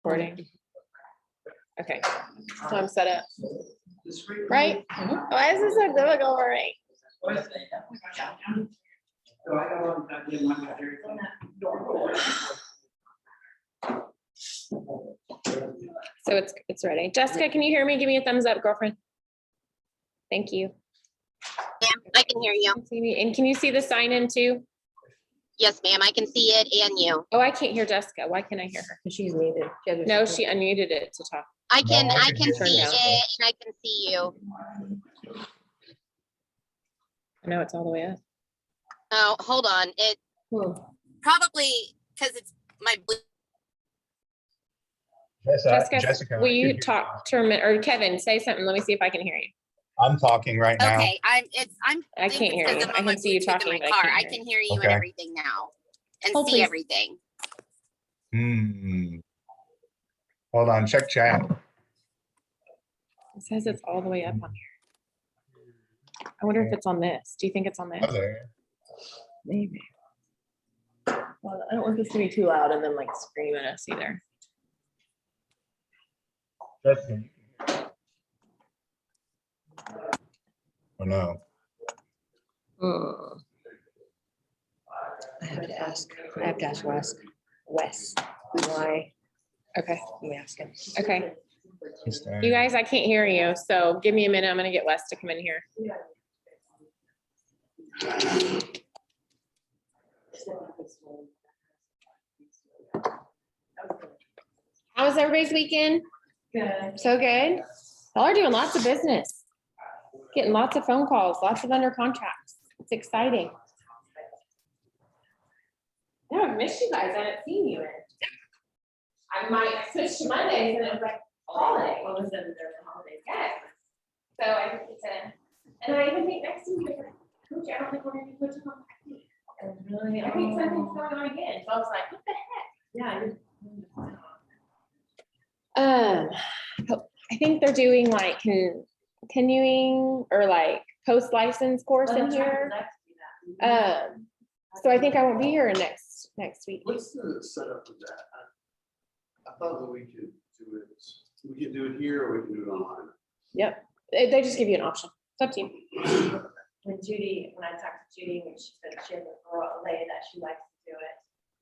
recording. Okay, so I'm set up. Right? Why is this so difficult for me? So it's ready. Jessica, can you hear me? Give me a thumbs up, girlfriend. Thank you. Ma'am, I can hear you. And can you see the sign in too? Yes, ma'am, I can see it and you. Oh, I can't hear Jessica. Why can't I hear her? Because she's muted. No, she unmuted it to talk. I can No, I can hear see you. it and I can see you. I know it's all the way up. Oh, hold on. It probably because it's my blue. Jessica, will I can hear you talk to her, or Kevin, say something? Let me see if I can hear you. I'm talking right now. Okay, I'm I can't hear you. I can see you talking, but I car. can't I hear can you. hear you and Okay. everything now and Oh, see please. everything. Hold on, check chat. It says it's all the way up on here. I wonder if it's on this. Do you think it's on this? Oh, there. Maybe. Well, I don't want this to be too loud and then like scream at us either. Jessica. Oh, no. I have to ask Wes why. Okay, Let me ask him. okay. He's staying. You guys, I can't hear you, so give me a minute. I'm gonna get Wes to come in here. How was everybody's weekend? Good. So good? Y'all are doing lots of business. Getting lots of phone calls, lots of under contracts. It's exciting. No, I've missed you guys. I haven't seen you in. I might switch to Mondays and it was like holiday. All of a sudden there's a holiday. Yes. So I think it's and I even think next week, Coach, I don't think we're gonna do much of a Really? I think something's going on again. So I was like, what the heck? Yeah. I think they're doing like continuing or like post-license course in here. So I think I won't be here next week. What's the setup of that? I thought that we could do it, we could do it here or we can do it online. Yep. They just give you an option. It's up to you. When I talked to Judy, when she said she has a lady that she likes to do it,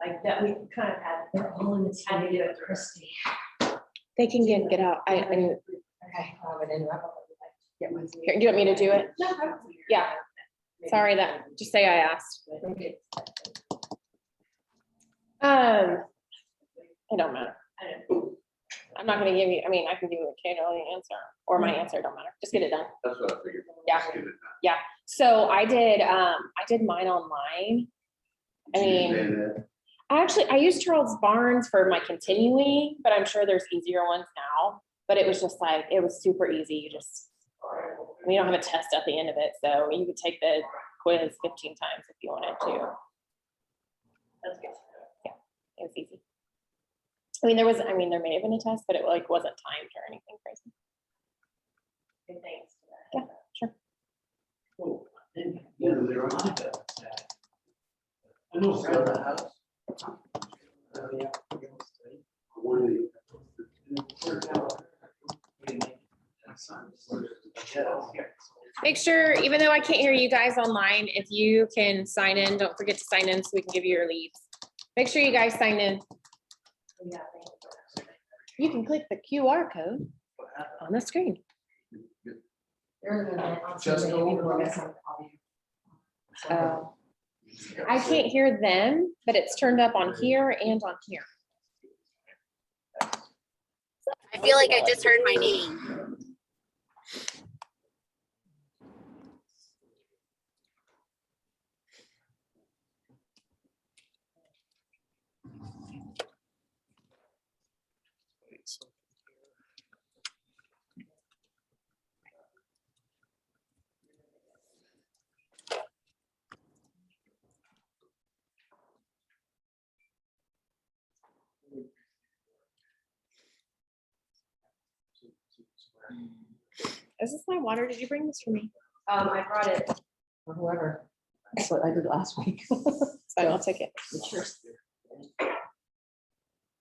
like that, we kind of had. They're all in the Had to do it Christie. They can get out. Okay. I would interrupt. Get my. Here, you want me to do it? Yeah. Sorry that, just say I asked. It don't matter. I'm not gonna give you, I mean, I can give you a Kato answer or my answer, don't matter. Just get it done. That's what I figured. Yeah. Let's get it done. So I did mine online. I mean, I used Charles Barnes for my continuing, but I'm sure there's easier ones now. But it was just like, it was super easy. You don't have a test at the end of it. So you could take the quiz 15 times if you wanted to. That's good. Yeah, it was easy. There may have been a test, but it like wasn't timed or anything crazy. Good thanks. Yeah, sure. Oh, yeah, they're on that. I know. Around the house. One of the- Make sure, even though I can't hear you guys online, if you can sign in, don't forget to sign in so we can give you your leads. Make sure you guys sign in. Yeah, You can click the QR code on the screen. I can't hear them, but it's turned up on here and on here. I feel like I just heard my name. Is this my water? Did you bring this for me? I brought it for whoever. That's what I did last week. So I'll take it. I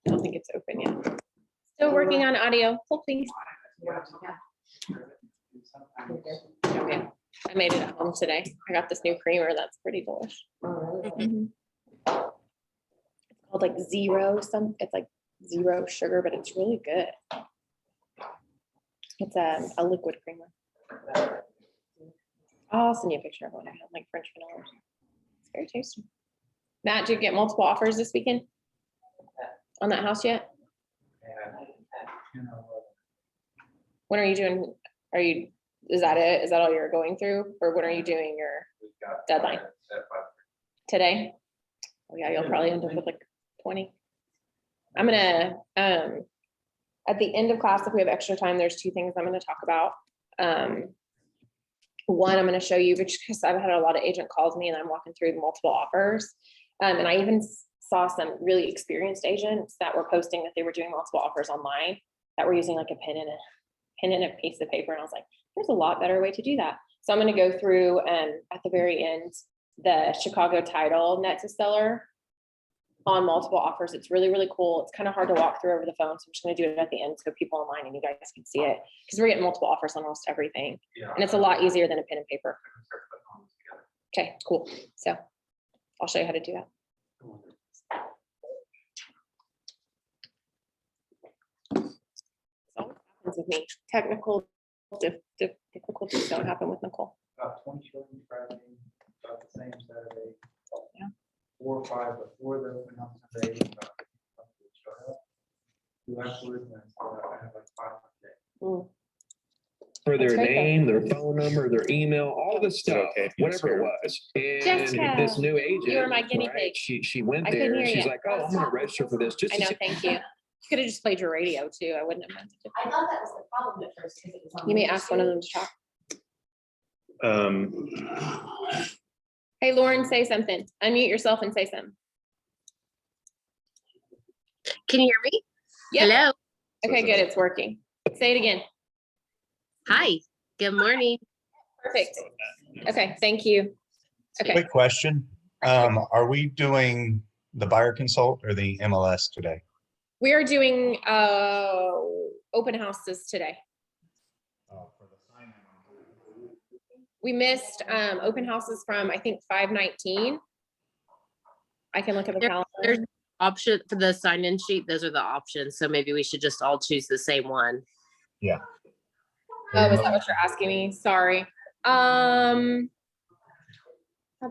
don't think it's open yet. working on audio. Hold please. Okay. I made it at home today. I got this new creamer that's pretty delicious. Oh, really? Mhm. It's called like zero it's like zero sugar, but it's really good. It's a liquid creamer. I'll send you a picture of what I had, like French vanilla. It's very tasty. Matt, did you get multiple offers this weekend? On that house yet? When are you doing, is that it? Is that all you're going through? Or when are you doing your deadline? Today? Oh yeah, you'll probably end up with like 20. I'm gonna, at the end of class, if we have extra time, there's 2 things I'm gonna talk about. One, I'm gonna show you, because I've had a lot of agent calls me and I'm walking through the multiple offers. And I even saw some really experienced agents that were posting that they were doing multiple offers online that were using like a pen and a piece of paper. And I was like, there's a lot better way to do that. So I'm gonna go through at the very end, the Chicago title net to seller on multiple offers. It's really, really cool. It's kind of hard to walk through over the phone. So I'm just gonna do it at the end so people online and you guys can see it, because we're getting multiple offers on almost everything. And it's a lot easier than a pen and paper. Okay, cool. So I'll show you how to do that. So what happens with me, technical difficulties don't happen with Nicole. About 20 children Friday, about the same Saturday. Yeah. 4 or 5 before the open house Sunday. About 50 showed up. 2 afterwards, and I have like 5 today. Mm. For That's their great, though. name, their phone number, their email, all this stuff, Okay, whatever it was. And Jessica, this new agent. you were my guinea right, pig. She went I there couldn't and hear she's you. like, oh, I'm gonna register for this just I to know, see. thank you. You could have just played your radio too. I wouldn't have meant to. I thought that was the problem at first, because it was on. You may Main ask one of Street. them to talk. Hey, Lauren, say something. Unmute yourself and say something. Can you hear me? Yep. Hello. Okay, good. It's working. Say it again. Hi. Good morning. Perfect. Okay, thank you. Okay, Quick question. Are we doing the buyer consult or the MLS today? we are doing open houses today. We missed open houses from, I think, 5/19. I can look at the There- there's- calendar. Option for the sign-in sheet. Those are the options. So maybe we should just all choose the same one. Yeah. Oh, is that what you're asking me? Sorry. That's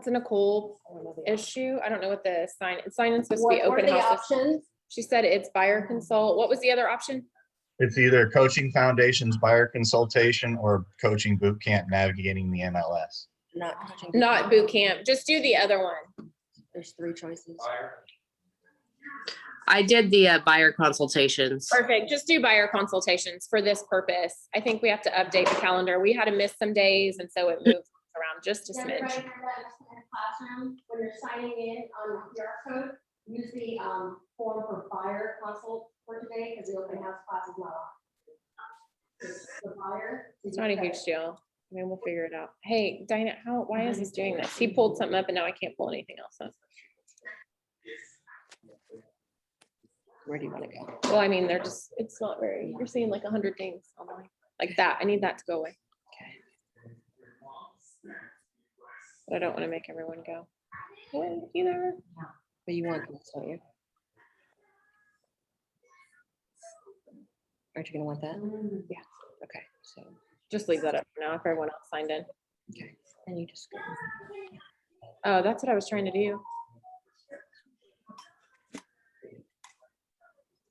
a Nicole issue. I don't know what the sign-in supposed to be What are open the houses. options? She said it's buyer consult. What was the other option? It's either Coaching Foundations buyer consultation or coaching boot camp navigating the MLS. Not touching. Not boot camp. Just do the other one. There's 3 choices. I did the buyer consultations. Perfect. Just do buyer consultations for this purpose. I think we have to update the calendar. We had to miss some days, and so it moves around just a Does everybody smidge. have that in the classroom, when you're signing in on QR code, use the form for buyer consult for today, because the open house class is not on. The buyer. It's not a huge deal. I mean, we'll figure it out. Hey, Dinah, why is this doing this? He pulled something up and now I can't pull anything else up. Where do you want to go? Well, I mean, it's not very, you're seeing like 100 things online like that. I need that to go away. But I don't want to make everyone go. "What?" Either. But you want this, don't you? Aren't you gonna want that? Yeah. Okay, so, Just leave that up for now if everyone else signed in. okay, and you just go. Oh, that's what I was trying to do.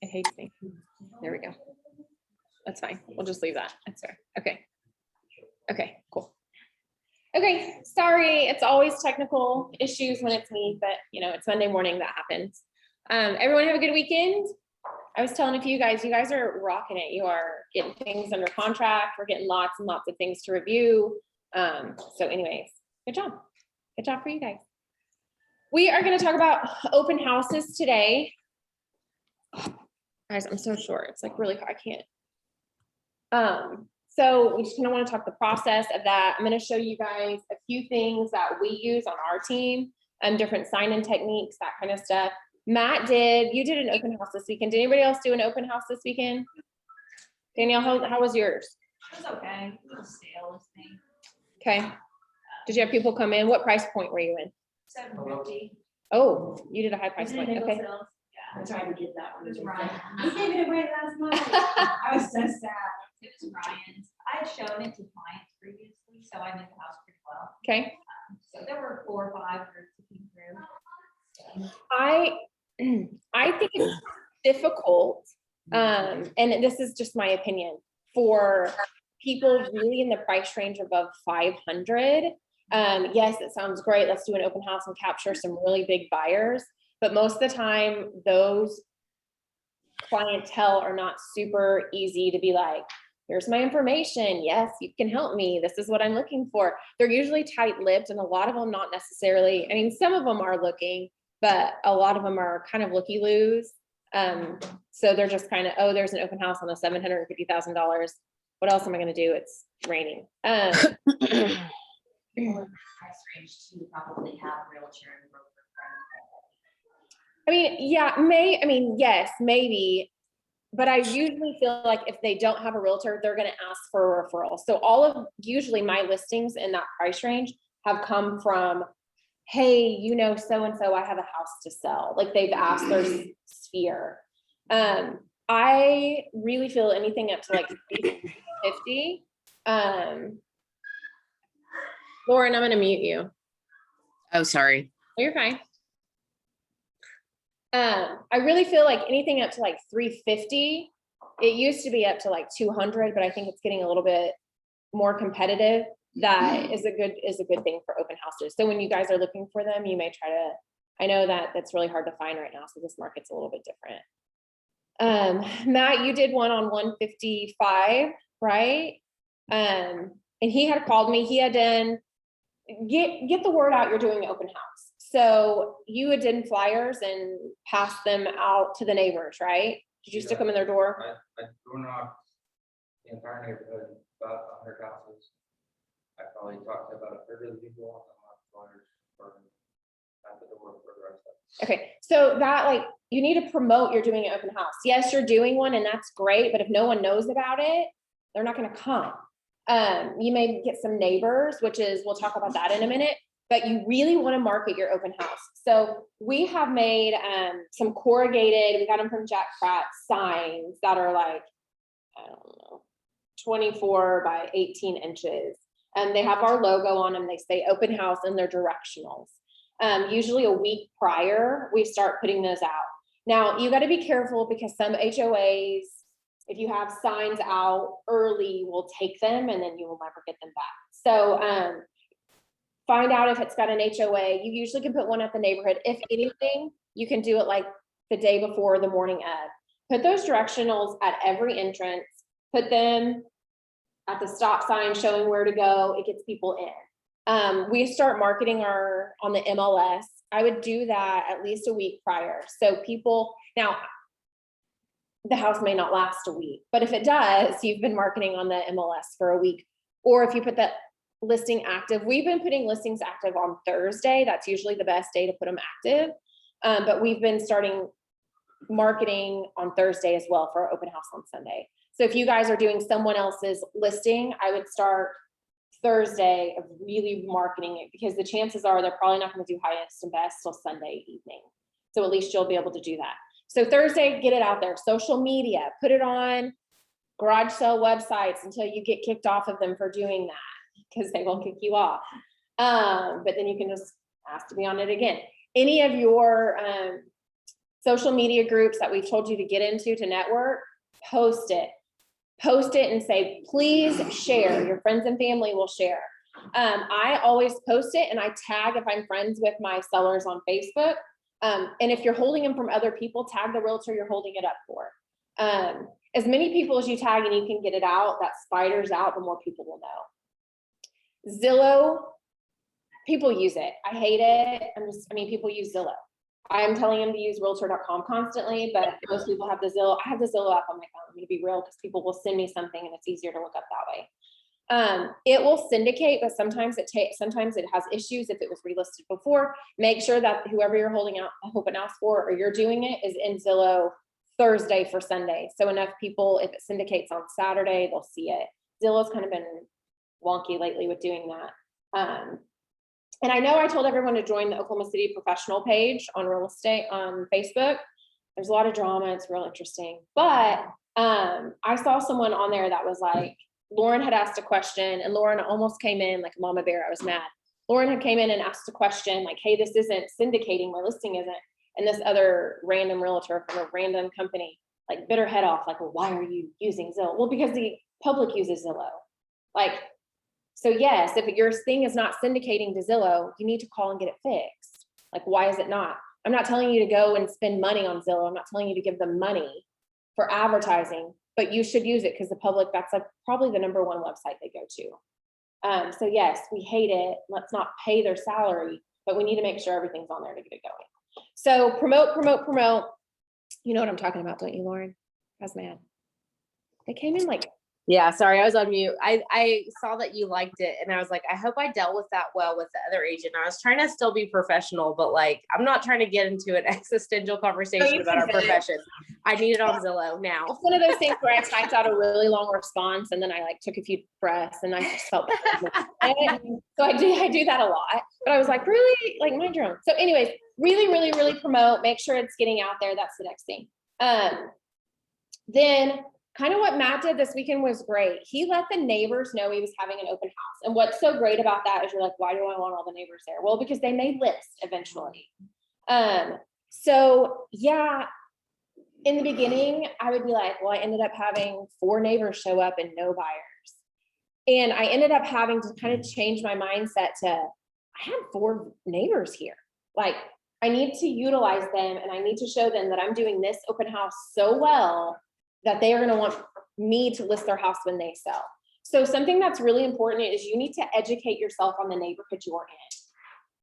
It hates me. There we go. That's fine. We'll just leave that. That's fair. Okay. Okay, cool. Okay, sorry. It's always technical issues when it's me, but you know, it's Monday morning, that happens. Everyone have a good weekend. I was telling a few guys, you guys are rocking it. You are getting things under contract. We're getting lots and lots of things to review. So anyways, good job. Good job for you guys. We are going to talk about open houses today. Guys, I'm so short. It's like really, I can't. So we just kind of want to talk the process of that. I'm going to show you guys a few things that we use on our team and different sign-in techniques, that kind of stuff. Matt you did an open house this weekend. Did anybody else do an open house this weekend? Danielle, how was yours? It was okay. It was a stale listing. Okay. Did you have people come in? What price point were you in? 750. Oh, you did a high price point. Okay. Yeah. I tried to get that one. It was Ryan. You gave it away last month. I was so sad. It was Ryan's. I had shown it to clients previously, so I knew the house pretty well. Okay. So there were 4 or 5 groups that came through. I think it's difficult, and this is just my opinion, for people really in the price range above 500. Yes, it sounds great. Let's do an open house and capture some really big buyers. But most of the time, those clientele are not super easy to be like, here's my information. Yes, you can help me. This is what I'm looking for. They're usually tight-lipped, and a lot of them not necessarily, I mean, some of them are looking, but a lot of them are kind of looky-loos. So they're just kind of, oh, there's an open house on the $750,000. What else am I gonna do? It's raining. Price range to probably have realtor and broker I mean, yes, maybe. But I usually feel like if they don't have a realtor, they're gonna ask for a referral. So usually my listings in that price range have come from, hey, you know, so-and-so, I have a house to sell. Like they've asked their sphere. I really feel anything up to like 50. Lauren, I'm gonna mute you. Oh, sorry. Oh, you're fine. I really feel like anything up to like 350, it used to be up to like 200, but I think it's getting a little bit more competitive. That is a good thing for open houses. So when you guys are looking for them, you may try to, I know that that's really hard to find right now. So this market's a little bit different. Matt, you did one on 155, right? And he had called me, he had done, get the word out, you're doing an open house. So you had done flyers and passed them out to the neighbors, right? Did you stick them in their door? I door knocked the entire neighborhood, about 100 houses. I probably talked to about 1/3 of the people on the flyers for at the door for the rest of it. Okay, so that like, you need to promote you're doing an open house. Yes, you're doing one and that's great, but if no one knows about it, they're not gonna come. You may get some neighbors, which is, we'll talk about that in a minute, but you really wanna market your open house. So we have made some corrugated, we got them from Jack Pratt, signs that are like, I don't know, 24 by 18 inches. And they have our logo on them. They say open house and they're directionals. Usually a week prior, we start putting those out. Now, you gotta be careful because some HOAs, if you have signs out early, will take them and then you will never get them back. So find out if it's got an HOA. You usually can put one at the neighborhood. If anything, you can do it like the day before, the morning of. Put those directionals at every entrance, put them at the stop sign showing where to go. It gets people in. We start marketing on the MLS. I would do that at least a week prior. So people, now the house may not last a week, but if it does, you've been marketing on the MLS for a week. Or if you put that listing active, we've been putting listings active on Thursday. That's usually the best day to put them active. But we've been starting marketing on Thursday as well for our open house on Sunday. So if you guys are doing someone else's listing, I would start Thursday of really marketing it because the chances are they're probably not going to do highest and best till Sunday evening. So at least you'll be able to do that. So Thursday, get it out there. Social media, put it on garage sale websites until you get kicked off of them for doing that because they will kick you off. But then you can just ask to be on it again. Any of your social media groups that we've told you to get into to network, post it and say, please share. Your friends and family will share. I always post it and I tag if I'm friends with my sellers on Facebook. And if you're holding them from other people, tag the realtor you're holding it up for. As many people as you tag and you can get it out, that spider's out, the more people will know. Zillow, people use it. I hate it. People use Zillow. I'm telling them to use realtor.com constantly, but most people have the Zillow. I have the Zillow app on my phone. I'm gonna be real because people will send me something and it's easier to look up that way. It will syndicate, but sometimes it has issues if it was relisted before. Make sure that whoever you're holding out open house for or you're doing it is in Zillow Thursday for Sunday. So enough people, if it syndicates on Saturday, they'll see it. Zillow's kind of been wonky lately with doing that. And I know I told everyone to join the Oklahoma City professional page on real estate on Facebook. There's a lot of drama. It's real interesting. But I saw someone on there that was like, Lauren had asked a question and Lauren almost came in like a mama bear. I was mad. Lauren had came in and asked a question like, hey, this isn't syndicating, my listing isn't. And this other random realtor from a random company like bit her head off, like, well, why are you using Zillow? Well, because the public uses Zillow. Like, so yes, if your thing is not syndicating to Zillow, you need to call and get it fixed. Like, why is it not? I'm not telling you to go and spend money on Zillow. I'm not telling you to give them money for advertising, but you should use it because the public, that's like probably the #1 website they go to. So yes, we hate it. Let's not pay their salary, but we need to make sure everything's on there to get it going. So promote. You know what I'm talking about, don't you, Lauren? I was mad. They came in like, Yeah, sorry, I was on mute. I saw that you liked it and I was like, I hope I dealt with that well with the other agent. I was trying to still be professional, but like, I'm not trying to get into an existential conversation about our profession. I need it on Zillow now. it's one of those things where I typed out a really long response and then I like took a few breaths and I just felt bad. So I do that a lot, but I was like, really, like, mind your own. So anyways, really promote, make sure it's getting out there. That's the next thing. Then kind of what Matt did this weekend was great. He let the neighbors know he was having an open house. And what's so great about that is you're like, why do I want all the neighbors there? Well, because they may list eventually. So yeah, in the beginning, I would be like, well, I ended up having 4 neighbors show up and no buyers. And I ended up having to kind of change my mindset to, I have 4 neighbors here. Like, I need to utilize them and I need to show them that I'm doing this open house so well that they are going to want me to list their house when they sell. So something that's really important is you need to educate yourself on the neighborhood you're in.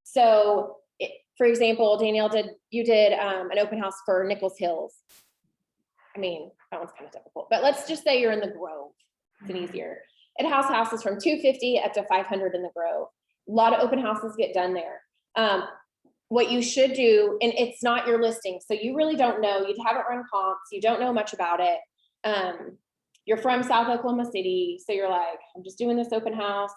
So for example, Danielle, you did an open house for Nichols Hills. I mean, that one's kind of difficult, but let's just say you're in the Grove. It's an easier. It has houses from 250 up to 500 in the Grove. A lot of open houses get done there. What you should do, and it's not your listing, so you really don't know, you haven't run comps, you don't know much about it. You're from South Oklahoma City, so you're like, I'm just doing this open house.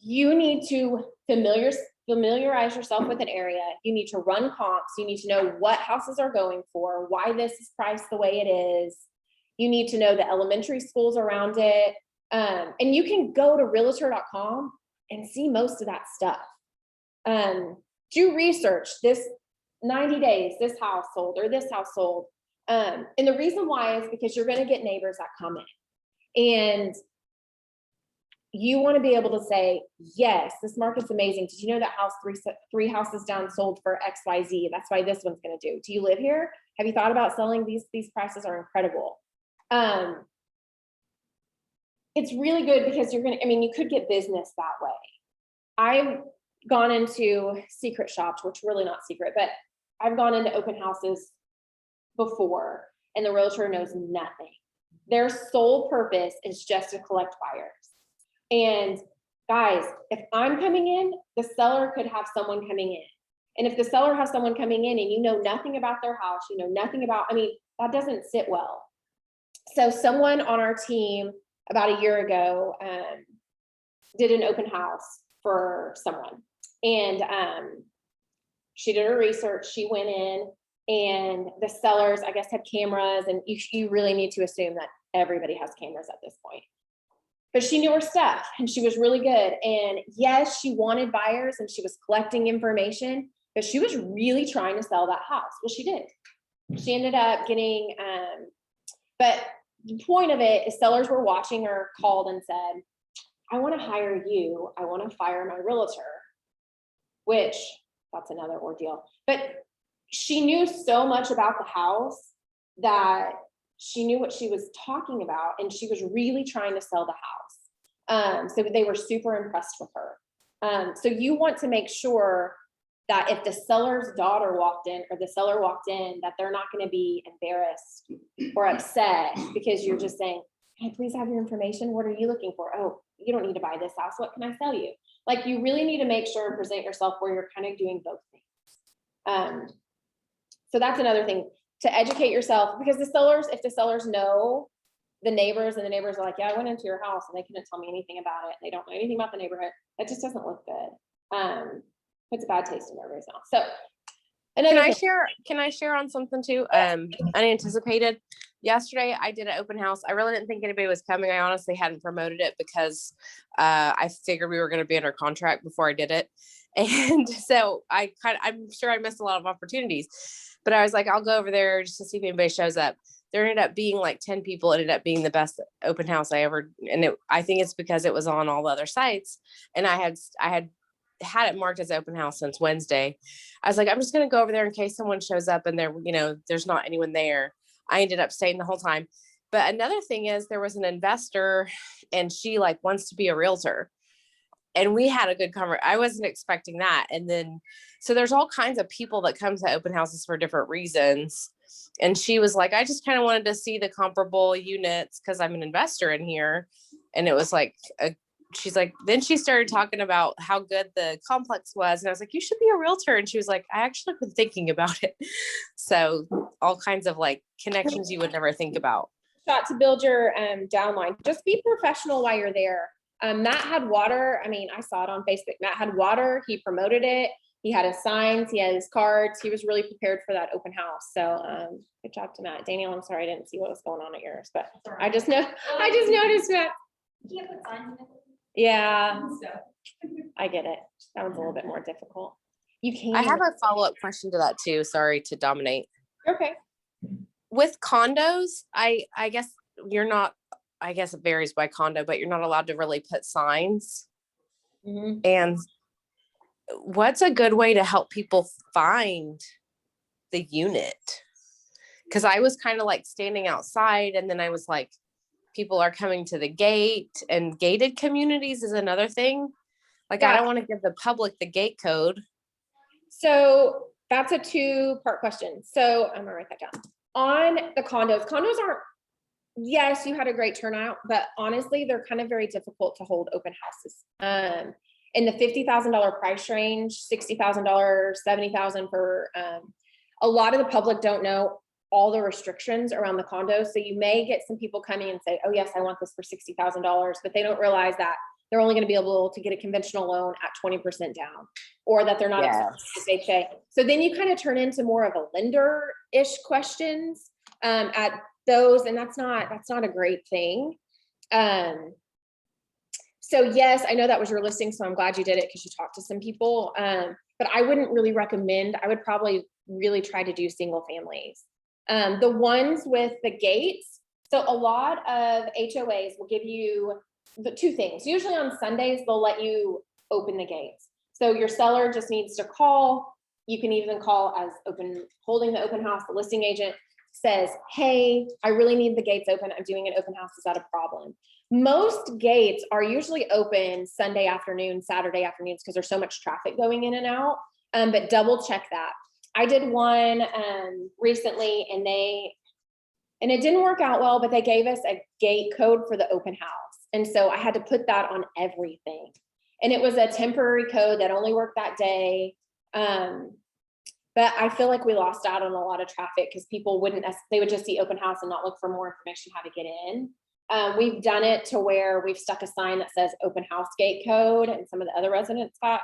You need to familiarize yourself with an area. You need to run comps. You need to know what houses are going for, why this is priced the way it is. You need to know the elementary schools around it. And you can go to realtor.com and see most of that stuff. Do research. This 90 days, this house sold or this house sold. And the reason why is because you're going to get neighbors that come in and you want to be able to say, yes, this market's amazing. Did you know that house three houses down sold for XYZ? That's why this one's going to do. Do you live here? Have you thought about selling? These prices are incredible. It's really good because you could get business that way. I've gone into secret shops, which really not secret, but I've gone into open houses before and the realtor knows nothing. Their sole purpose is just to collect buyers. And guys, if I'm coming in, the seller could have someone coming in. And if the seller has someone coming in and you know nothing about their house, you know nothing about, that doesn't sit well. So someone on our team about a year ago did an open house for someone. And she did her research, she went in and the sellers, I guess, had cameras, and you really need to assume that everybody has cameras at this point. But she knew her stuff and she was really good. And yes, she wanted buyers and she was collecting information, but she was really trying to sell that house. Well, she did. She ended up getting, but the point of it is sellers were watching her, called and said, I want to hire you. I want to fire my realtor, which that's another ordeal. But she knew so much about the house that she knew what she was talking about and she was really trying to sell the house. So they were super impressed with her. So you want to make sure that if the seller's daughter walked in or the seller walked in, that they're not going to be embarrassed or upset because you're just saying, can I please have your information? What are you looking for? Oh, you don't need to buy this house. What can I sell you? Like, you really need to make sure and present yourself where you're kind of doing both things. So that's another thing. to educate yourself, because the sellers, if the sellers know the neighbors and the neighbors are like, yeah, I went into your house and they couldn't tell me anything about it. They don't know anything about the neighborhood. That just doesn't look good. Puts a bad taste in everybody's mouth. So. Another thing. Can I share on something too? Unanticipated. Yesterday I did an open house. I really didn't think anybody was coming. I honestly hadn't promoted it because I figured we were going to be under contract before I did it. And so I'm sure I missed a lot of opportunities, but I was like, I'll go over there just to see if anybody shows up. There ended up being like 10 people. It ended up being the best open house I ever, and I think it's because it was on all the other sites. And I had it marked as open house since Wednesday. I was like, I'm just going to go over there in case someone shows up and there's not anyone there. I ended up staying the whole time. But another thing is there was an investor and she like wants to be a realtor. And we had a good conversation. I wasn't expecting that. And then, so there's all kinds of people that come to open houses for different reasons. And she was like, I just kind of wanted to see the comparable units because I'm an investor in here. And it was like, she's like, then she started talking about how good the complex was. And I was like, you should be a realtor. And she was like, I actually been thinking about it. So all kinds of like connections you would never think about. Shot to build your downline. Just be professional while you're there. Matt had water. I mean, I saw it on Facebook. Matt had water. He promoted it. He had his signs. He had his cards. He was really prepared for that open house. So good job to Matt. Danielle, I'm sorry I didn't see what was going on at yours, but I just noticed that. You can't put signs in it. Yeah, So. I get it. That one's a little bit more difficult. You can. I have a follow-up question to that too. Sorry to dominate. Okay. With condos, I guess you're not, I guess it varies by condo, but you're not allowed to really put signs. Mm-hmm. And what's a good way to help people find the unit? Because I was kind of like standing outside and then I was like, people are coming to the gate, and gated communities is another thing. Like, Yeah. I don't want to give the public the gate code. So that's a 2-part question. So I'm gonna write that down. On the condos aren't, yes, you had a great turnout, but honestly, they're kind of very difficult to hold open houses. In the $50,000 price range, $60,000, $70,000 for, a lot of the public don't know all the restrictions around the condos. So you may get some people coming and say, oh yes, I want this for $60,000, but they don't realize that they're only going to be able to get a conventional loan at 20% down, or that they're not accepting FHA. So then you kind of turn into more of a lender-ish questions at those, and that's not a great thing. So yes, I know that was your listing, so I'm glad you did it because you talked to some people. But I wouldn't really recommend. I would probably really try to do single families. The ones with the gates. So a lot of HOAs will give you the 2 things. Usually on Sundays, they'll let you open the gates. So your seller just needs to call. You can even call as holding the open house. The listing agent says, hey, I really need the gates open. I'm doing an open house. Is that a problem? Most gates are usually open Sunday afternoon, Saturday afternoons, because there's so much traffic going in and out. But double check that. I did one recently and it didn't work out well, but they gave us a gate code for the open house. And so I had to put that on everything. And it was a temporary code that only worked that day. But I feel like we lost out on a lot of traffic because people they would just see open house and not look for more information how to get in. We've done it to where we've stuck a sign that says open house gate code, and some of the other residents got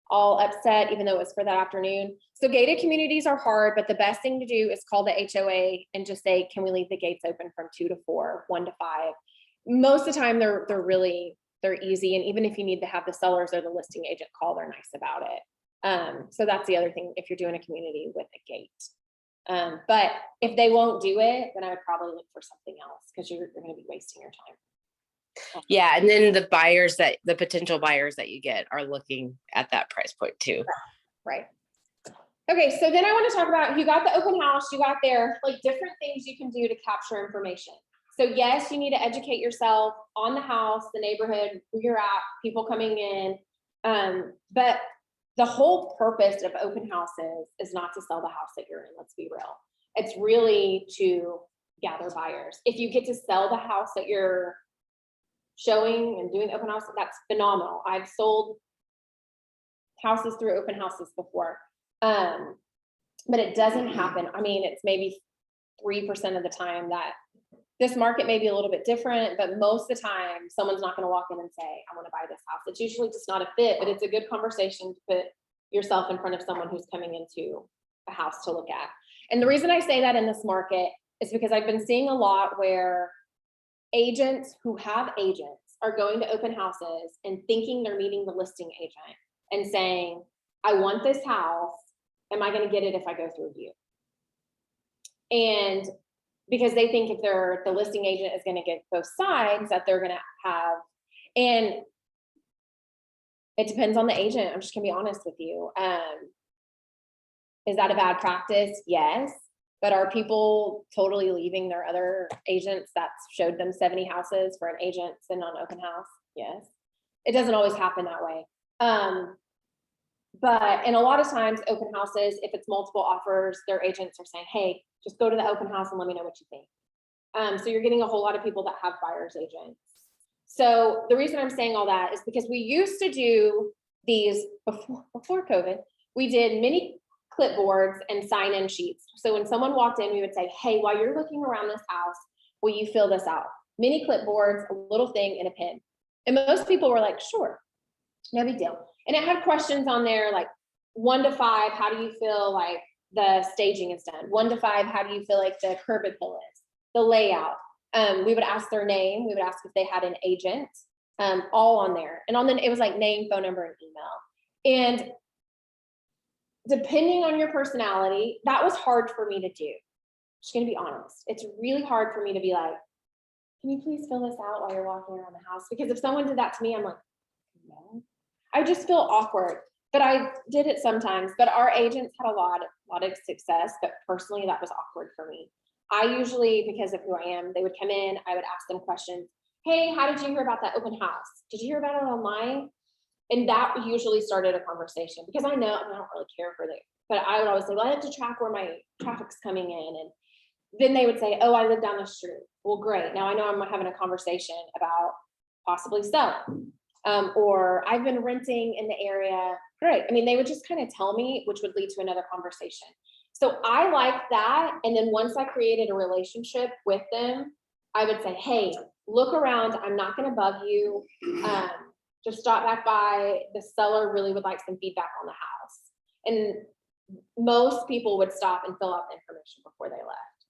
all upset, even though it was for that afternoon. So gated communities are hard, but the best thing to do is call the HOA and just say, can we leave the gates open from 2 to 4, 1 to 5? Most of the time they're easy. And even if you need to have the sellers or the listing agent call, they're nice about it. So that's the other thing if you're doing a community with a gate. But if they won't do it, then I would probably look for something else because you're going to be wasting your time. Yeah. And then the potential buyers that you get are looking at that price point too. Right. Okay. So then I want to talk about, you got the open house, you got there, like different things you can do to capture information. So yes, you need to educate yourself on the house, the neighborhood, who you're at, people coming in. But the whole purpose of open houses is not to sell the house that you're in. Let's be real. It's really to gather buyers. If you get to sell the house that you're showing and doing open house, that's phenomenal. I've sold houses through open houses before. But it doesn't happen. I mean, it's maybe 3% of the time that this market may be a little bit different, but most of the time, someone's not gonna walk in and say, I wanna buy this house. It's usually just not a fit, but it's a good conversation to put yourself in front of someone who's coming into a house to look at. And the reason I say that in this market is because I've been seeing a lot where agents who have agents are going to open houses and thinking they're meeting the listing agent and saying, I want this house. Am I gonna get it if I go through you? And because they think if they're the listing agent is gonna get both sides, that they're gonna have, and it depends on the agent. I'm just gonna be honest with you. Is that a bad practice? Yes. But are people totally leaving their other agents that showed them 70 houses for an agent sitting on open house? Yes. It doesn't always happen that way. And a lot of times open houses, if it's multiple offers, their agents are saying, hey, just go to the open house and let me know what you think. So you're getting a whole lot of people that have buyer's agents. So the reason I'm saying all that is because we used to do these before COVID, we did mini clipboards and sign-in sheets. So when someone walked in, we would say, hey, while you're looking around this house, will you fill this out? Mini clipboards, a little thing and a pen. And most people were like, sure, no big deal. And it had questions on there like 1 to 5, how do you feel like the staging is done? 1 to 5, how do you feel like the curb appeal is? The layout. We would ask their name. We would ask if they had an agent, all on there. And on the, it was like name, phone number, and email. And depending on your personality, that was hard for me to do. Just gonna be honest. It's really hard for me to be like, can you please fill this out while you're walking around the house? Because if someone did that to me, I'm like, no. I just feel awkward, but I did it sometimes. But our agents had a lot of success, but personally that was awkward for me. I usually, because of who I am, they would come in, I would ask them questions. Hey, how did you hear about that open house? Did you hear about it online? And that usually started a conversation because I know, I don't really care for it, but I would always say, well, I have to track where my traffic's coming in. And then they would say, oh, I live down the street. Well, great. Now I know I'm having a conversation about possibly selling. Or I've been renting in the area. Great. I mean, they would just kind of tell me, which would lead to another conversation. So I like that. And then once I created a relationship with them, I would say, hey, look around. I'm not going to bug you. Just stop back by. The seller really would like some feedback on the house. And most people would stop and fill out the information before they left.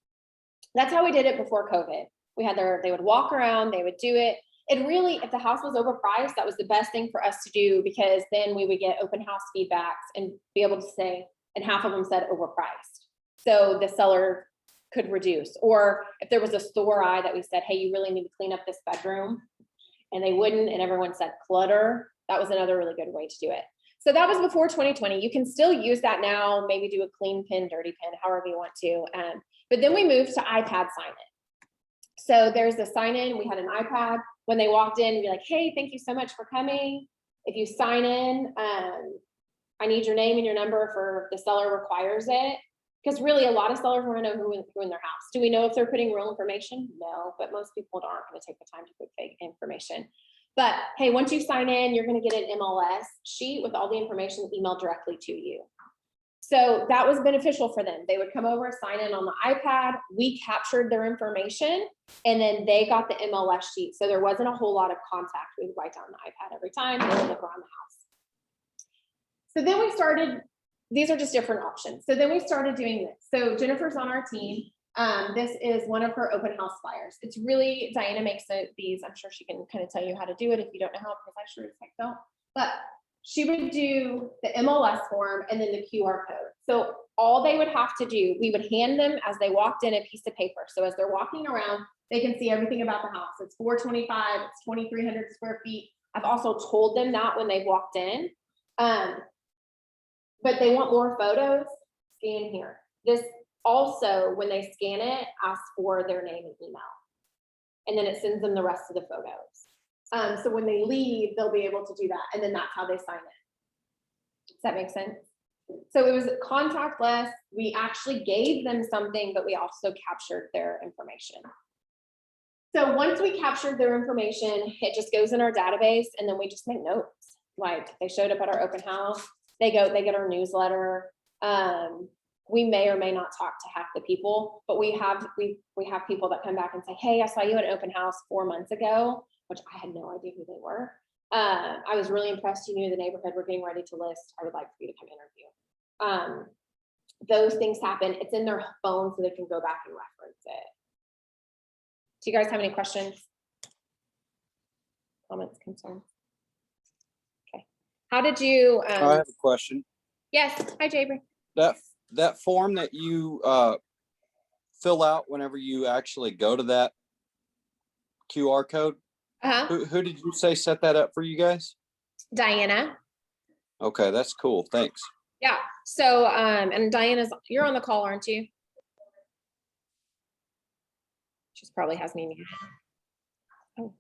That's how we did it before COVID. We had they would walk around, they would do it. And really, if the house was overpriced, that was the best thing for us to do because then we would get open house feedbacks and be able to say, and half of them said overpriced. So the seller could reduce. Or if there was a sore eye that we said, hey, you really need to clean up this bedroom, and they wouldn't, and everyone said clutter, that was another really good way to do it. So that was before 2020. You can still use that now, maybe do a clean pin, dirty pin, however you want to. But then we moved to iPad sign-in. So there's the sign-in, we had an iPad. When they walked in, we'd be like, hey, thank you so much for coming. If you sign in, I need your name and your number for the seller requires it. Because really a lot of sellers want to know who in their house. Do we know if they're putting real information? No, but most people aren't going to take the time to put fake information. But hey, once you sign in, you're going to get an MLS sheet with all the information emailed directly to you. So that was beneficial for them. They would come over, sign in on the iPad. We captured their information and then they got the MLS sheet. So there wasn't a whole lot of contact. We would write down the iPad every time they would look around the house. So then we started, these are just different options. So then we started doing this. So Jennifer's on our team. This is one of her open house flyers. It's really, Diana makes these. I'm sure she can kind of tell you how to do it if you don't know how, because I sure as heck don't. But she would do the MLS form and then the QR code. So all they would have to do, we would hand them as they walked in a piece of paper. So as they're walking around, they can see everything about the house. It's 425, it's 2,300 square feet. I've also told them that when they walked in. But they want more photos, scan here. This also, when they scan it, asks for their name and email. And then it sends them the rest of the photos. So when they leave, they'll be able to do that. And then that's how they sign in. Does that make sense? So it was contactless. We actually gave them something, but we also captured their information. So once we captured their information, it just goes in our database and then we just make notes. Like they showed up at our open house, they get our newsletter. we may or may not talk to half the people, but we have people that come back and say, hey, I saw you at an open house 4 months ago, which I had no idea who they were. I was really impressed. You knew the neighborhood. We're getting ready to list. I would like for you to come interview. Those things happen. It's in their phone so they can go back and reference it. Do you guys have any questions? Comments, concerns? Okay. How did you, I have a question. yes, hi, Jabri. That form that you fill out whenever you actually go to that QR code, who did you say set that up for you guys? Diana. Okay, that's cool. Thanks. Yeah. So, and Diana's, you're on the call, aren't you? She probably has me. Oh.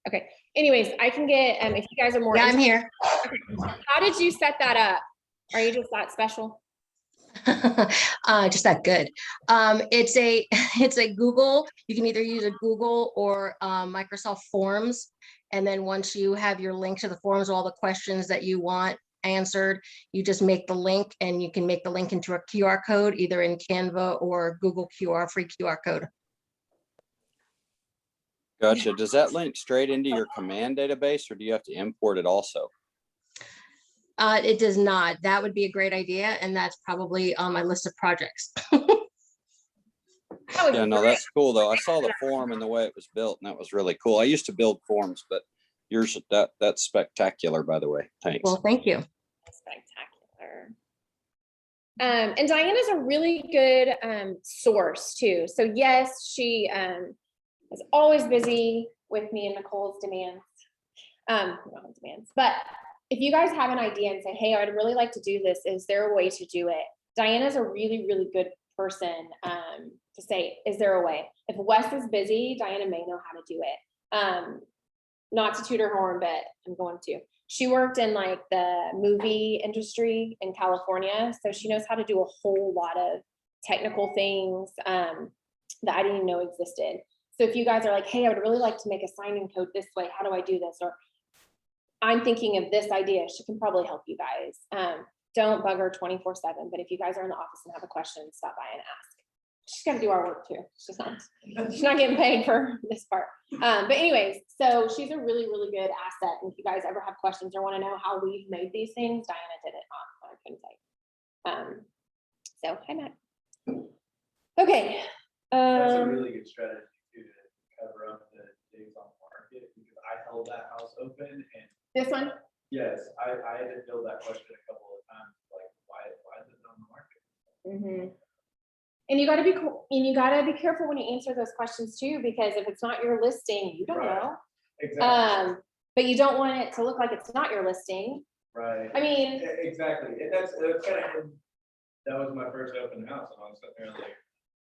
Okay. Anyways, I can get, if you guys are more. Yeah, I'm here. How did you set that up? Are you just that special? Just that good. It's a Google. You can either use a Google or Microsoft Forms. And then once you have your link to the forms, all the questions that you want answered, you just make the link, and you can make the link into a QR code, either in Canva or Google free QR code. Gotcha. Does that link straight into your command database, or do you have to import it also? It does not. That would be a great idea, and that's probably on my list of projects. Yeah, no, that's cool though. I saw the form and the way it was built, and that was really cool. I used to build forms, but yours, that's spectacular, by the way. Thanks. Well, thank you. Spectacular. And Diana's a really good source too. So yes, she is always busy with me and Nicole's demands. Not demands, but if you guys have an idea and say, hey, I'd really like to do this, is there a way to do it? Diana's a really, really good person to say, is there a way? If Wes is busy, Diana may know how to do it. Not to toot her horn, but I'm going to. She worked in like the movie industry in California, so she knows how to do a whole lot of technical things that I didn't even know existed. So if you guys are like, hey, I would really like to make a sign-in code this way, how do I do this? Or I'm thinking of this idea, she can probably help you guys. Don't bug her 24/7, but if you guys are in the office and have a question, stop by and ask. She's got to do our work too. She's not getting paid for this part. But anyways, so she's a really, really good asset. And if you guys ever have questions or want to know how we've made these things, Diana did it on our website. So hi, Matt. Okay. That's a really good strategy too, to cover up the days on the market, because I held that house open and. This one? Yes, I had to build that question a couple of times, like, why is it on the market? Mm-hmm. And you got to be cool, and you got to be careful when you answer those questions too, because if it's not your listing, you don't know. Exactly. But you don't want it to look like it's not your listing. Right. I mean, exactly, and that's kind of, that was my first open house, and I was sitting there like,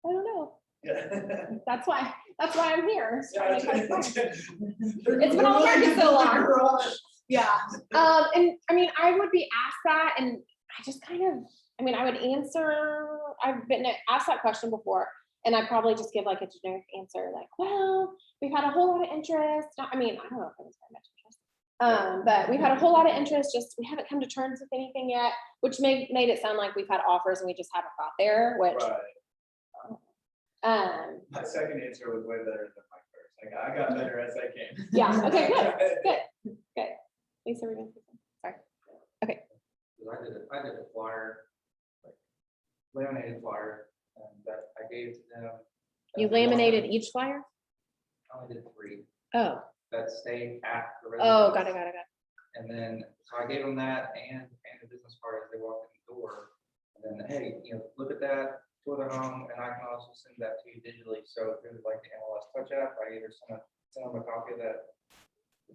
I don't know. yeah. That's why I'm here. It's trying to cut corners. It's It's been on the market so long. Yeah. And I mean, I would be asked that, and I just kind of, I mean, I would answer, I've been asked that question before, and I probably just give like a generic answer, like, well, we've had a whole lot of interest. I mean, I don't know if it was very much interest. But we've had a whole lot of interest, just we haven't come to terms with anything yet, which made it sound like we've had offers and we just haven't got there, which. Right. My second answer was way better than my first. Like, I got better as I came. Yeah, okay, good. Lisa, we're gonna say something. Sorry. Okay. I did a flyer, like laminated flyer, that I gave to them. You laminated each flyer? I only did 3 Oh, that stayed at the. oh, residence. got it. And then, so I gave them that and a business card as they walked in the door. And then, hey, look at that, tour the home, and I can also send that to you digitally. So if you would like the MLS Touch app, I either send them a copy of that.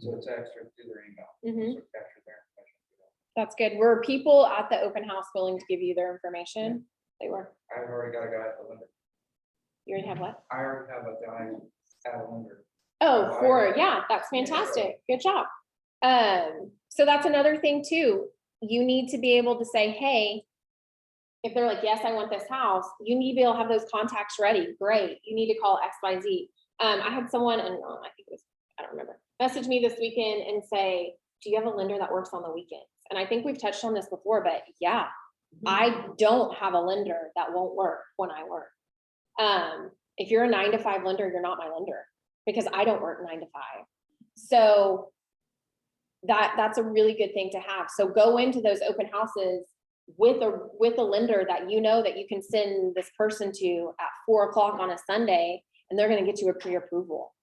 So it's extra to their email. So capture their information. That's good. Were people at the open house willing to give you their information? They were. I've already got a guy at the lender. You already have what? I already have a guy at a lender. Oh, yeah, that's fantastic. Good job. So that's another thing too. You need to be able to say, hey, if they're like, yes, I want this house, you need to be able to have those contacts ready. Great. You need to call XYZ. I had someone, and I think it was, I don't remember, message me this weekend and say, do you have a lender that works on the weekends? And I think we've touched on this before, but yeah, I don't have a lender that won't work when I work. If you're a 9 to 5 lender, you're not my lender because I don't work 9 to 5. So that's a really good thing to have. So go into those open houses with a lender that you know that you can send this person to at 4 o'clock on a Sunday, and they're going to get you a pre-approval.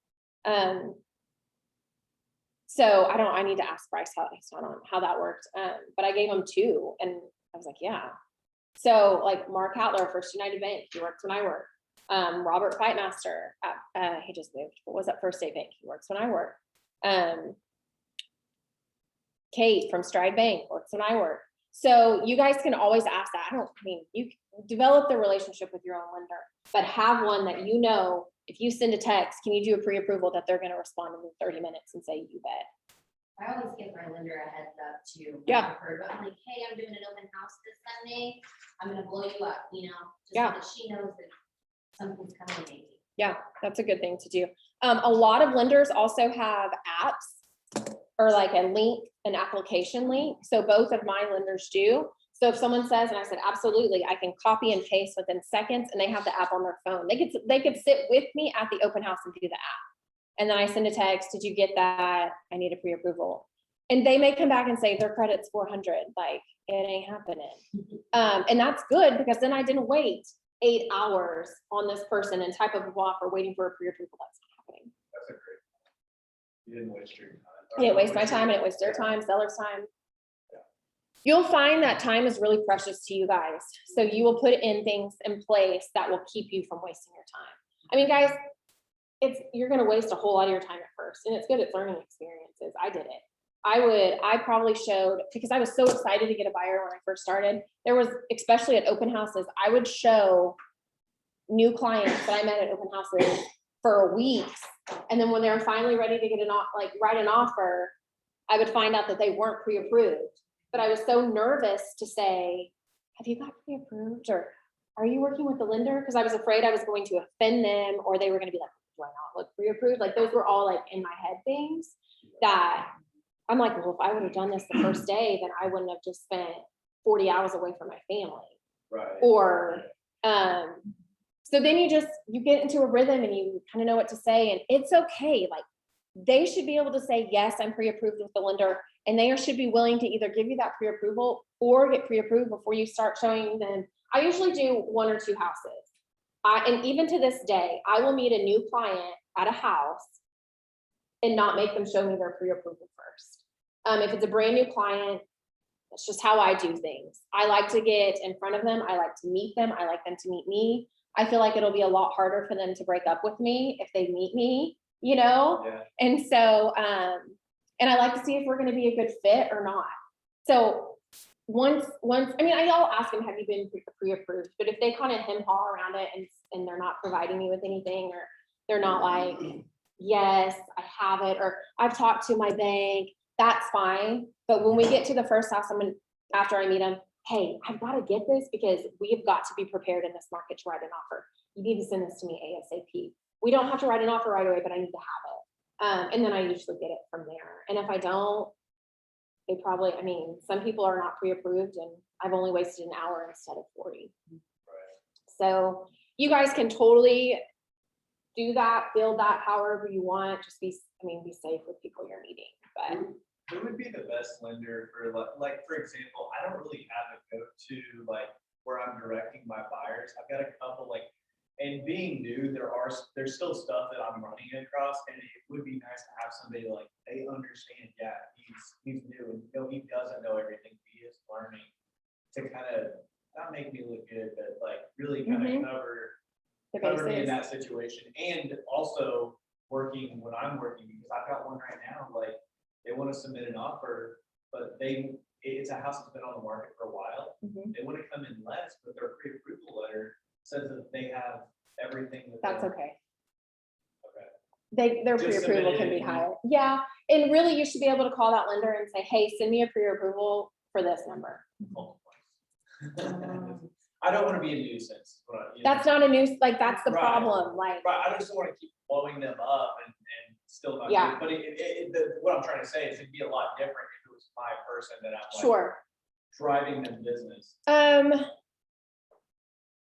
So I need to ask Bryce how that worked. But I gave him 2, and I was like, yeah. So like Mark Hatler, First United Bank, he works when I work. Robert Fightmaster, he just moved, but was at First State Bank, he works when I work. Kate from Stride Bank works when I work. So you guys can always ask that. You develop the relationship with your own lender, but have one that you know, if you send a text, can you do a pre-approval, that they're gonna respond in 30 minutes and say, you bet. I always give my lender a heads up too. Yeah. But I'm like, hey, I'm doing an open house this Sunday. I'm gonna blow you up, just Yeah. so that she knows that something's coming maybe. Yeah, that's a good thing to do. A lot of lenders also have apps or like a link, an application link. So both of my lenders do. So if someone says, and I said, absolutely, I can copy and paste within seconds, and they have the app on their phone. They could sit with me at the open house and do the app. And then I send a text, did you get that? I need a pre-approval. And they may come back and say their credit's 400, like it ain't happening. And that's good because then I didn't wait 8 hours on this person and type of a offer waiting for a pre-approval. That's not happening. That's a great. You didn't waste your time. I didn't waste my time, and it wastes their time, seller's time. You'll find that time is really precious to you guys. So you will put in things in place that will keep you from wasting your time. I mean, guys, you're going to waste a whole lot of your time at first, and it's good. It's learning experiences. I did it. I probably showed, because I was so excited to get a buyer when I first started. There was, especially at open houses, I would show new clients that I met at open houses for weeks. And then when they were finally ready to get write an offer, I would find out that they weren't pre-approved. But I was so nervous to say, have you got pre-approved, or are you working with the lender? Because I was afraid I was going to offend them, or they were going to be like, do I not look pre-approved? Like those were all like in my head things that I'm like, well, if I would have done this the first day, then I wouldn't have just spent 40 hours away from my family. Right. Or, so then you get into a rhythm and you kind of know what to say, and it's okay. Like they should be able to say, yes, I'm pre-approved with the lender, and they should be willing to either give you that pre-approval or get pre-approved before you start showing them. I usually do 1 or 2 houses. And even to this day, I will meet a new client at a house and not make them show me their pre-approval first. If it's a brand new client, that's just how I do things. I like to get in front of them. I like to meet them. I like them to meet me. I feel like it'll be a lot harder for them to break up with me if they meet me, Yeah. And so, and I like to see if we're going to be a good fit or not. So once, I mean, I'll ask them, have you been pre-approved? But if they kind of hem-haw around it and they're not providing me with anything, or they're not like, yes, I have it, or I've talked to my bank, that's fine. But when we get to the first house, after I meet them, hey, I've got to get this because we have got to be prepared in this market to write an offer. You need to send this to me ASAP. We don't have to write an offer right away, but I need to have it. And then I usually get it from there. And if I don't, they probably, I mean, some people are not pre-approved, and I've only wasted an hour instead of 40. Right. So you guys can totally do that, build that however you want. Just be safe with people you're meeting. But who would be the best lender for like, for example, I don't really have a go-to like where I'm directing my buyers. I've got a couple and being new, there's still stuff that I'm running across, and it would be nice to have somebody like they understand. Yeah, he's new, and he doesn't know everything. He is learning to kind of not make me look good, but like really kind of cover me in that situation, and also working when I'm working, because I've got one right now. Like they want to submit an offer, but it's a house that's been on the market for a while. They want to come in less, but their pre-approval letter says that they have everything. That's okay. Okay. Their pre-approval can be higher. Yeah, and really you should be able to call that lender and say, hey, send me a pre-approval for this number. I don't want to be a nuisance. That's not a nuisance, like that's the Right. problem. Like, right, I just don't want to keep blowing them up and still not. Yeah. But what I'm trying to say is it'd be a lot different if it was my person that I'm like, sure. driving them business?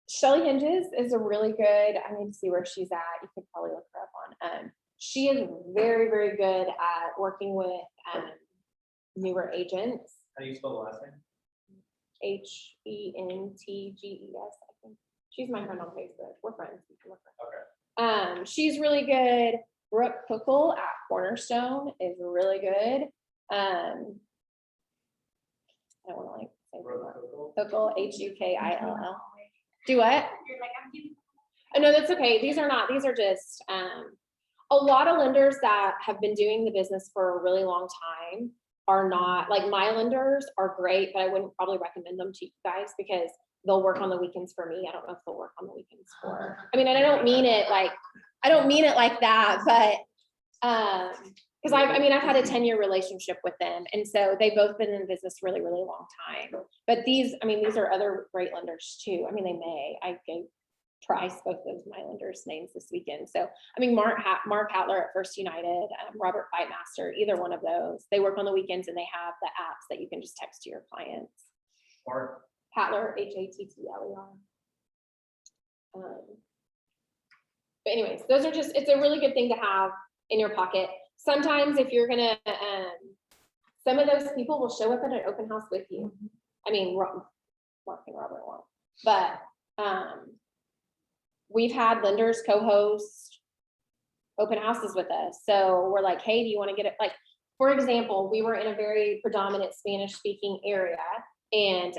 Shelly Hinges is a really good, I need to see where she's at. You could probably look her up on. She is very, very good at working with newer agents. How do you spell the last name? Hentges, I think. She's my friend on Facebook. We're friends. You can look her up. Okay. She's really good. Brooke Cookle at Cornerstone is really good. I don't want to like say Cookle, Hukill. Do what? Oh, no, that's okay. These are not, these are just, a lot of lenders that have been doing the business for a really long time are not, like my lenders are great, but I wouldn't probably recommend them to you guys because they'll work on the weekends for me. I don't know if they'll work on the weekends for, I mean, and I don't mean it like that, but, because I've had a 10-year relationship with them. And so they've both been in business really, really long time. But these are other great lenders too. I mean, I gave Trice both of my lenders' names this weekend. So, I mean, Mark Hatler at First United, Robert Fightmaster, either one of those. They work on the weekends and they have the apps that you can just text to your clients. Mark Hatler, Hattler. But anyways, those are just, it's a really good thing to have in your pocket. Sometimes if you're gonna, some of those people will show up at an open house with you. I mean, Mark and Robert won't, but we've had lenders co-host open houses with us. So we're like, hey, do you want to get it? Like, for example, we were in a very predominant Spanish speaking area and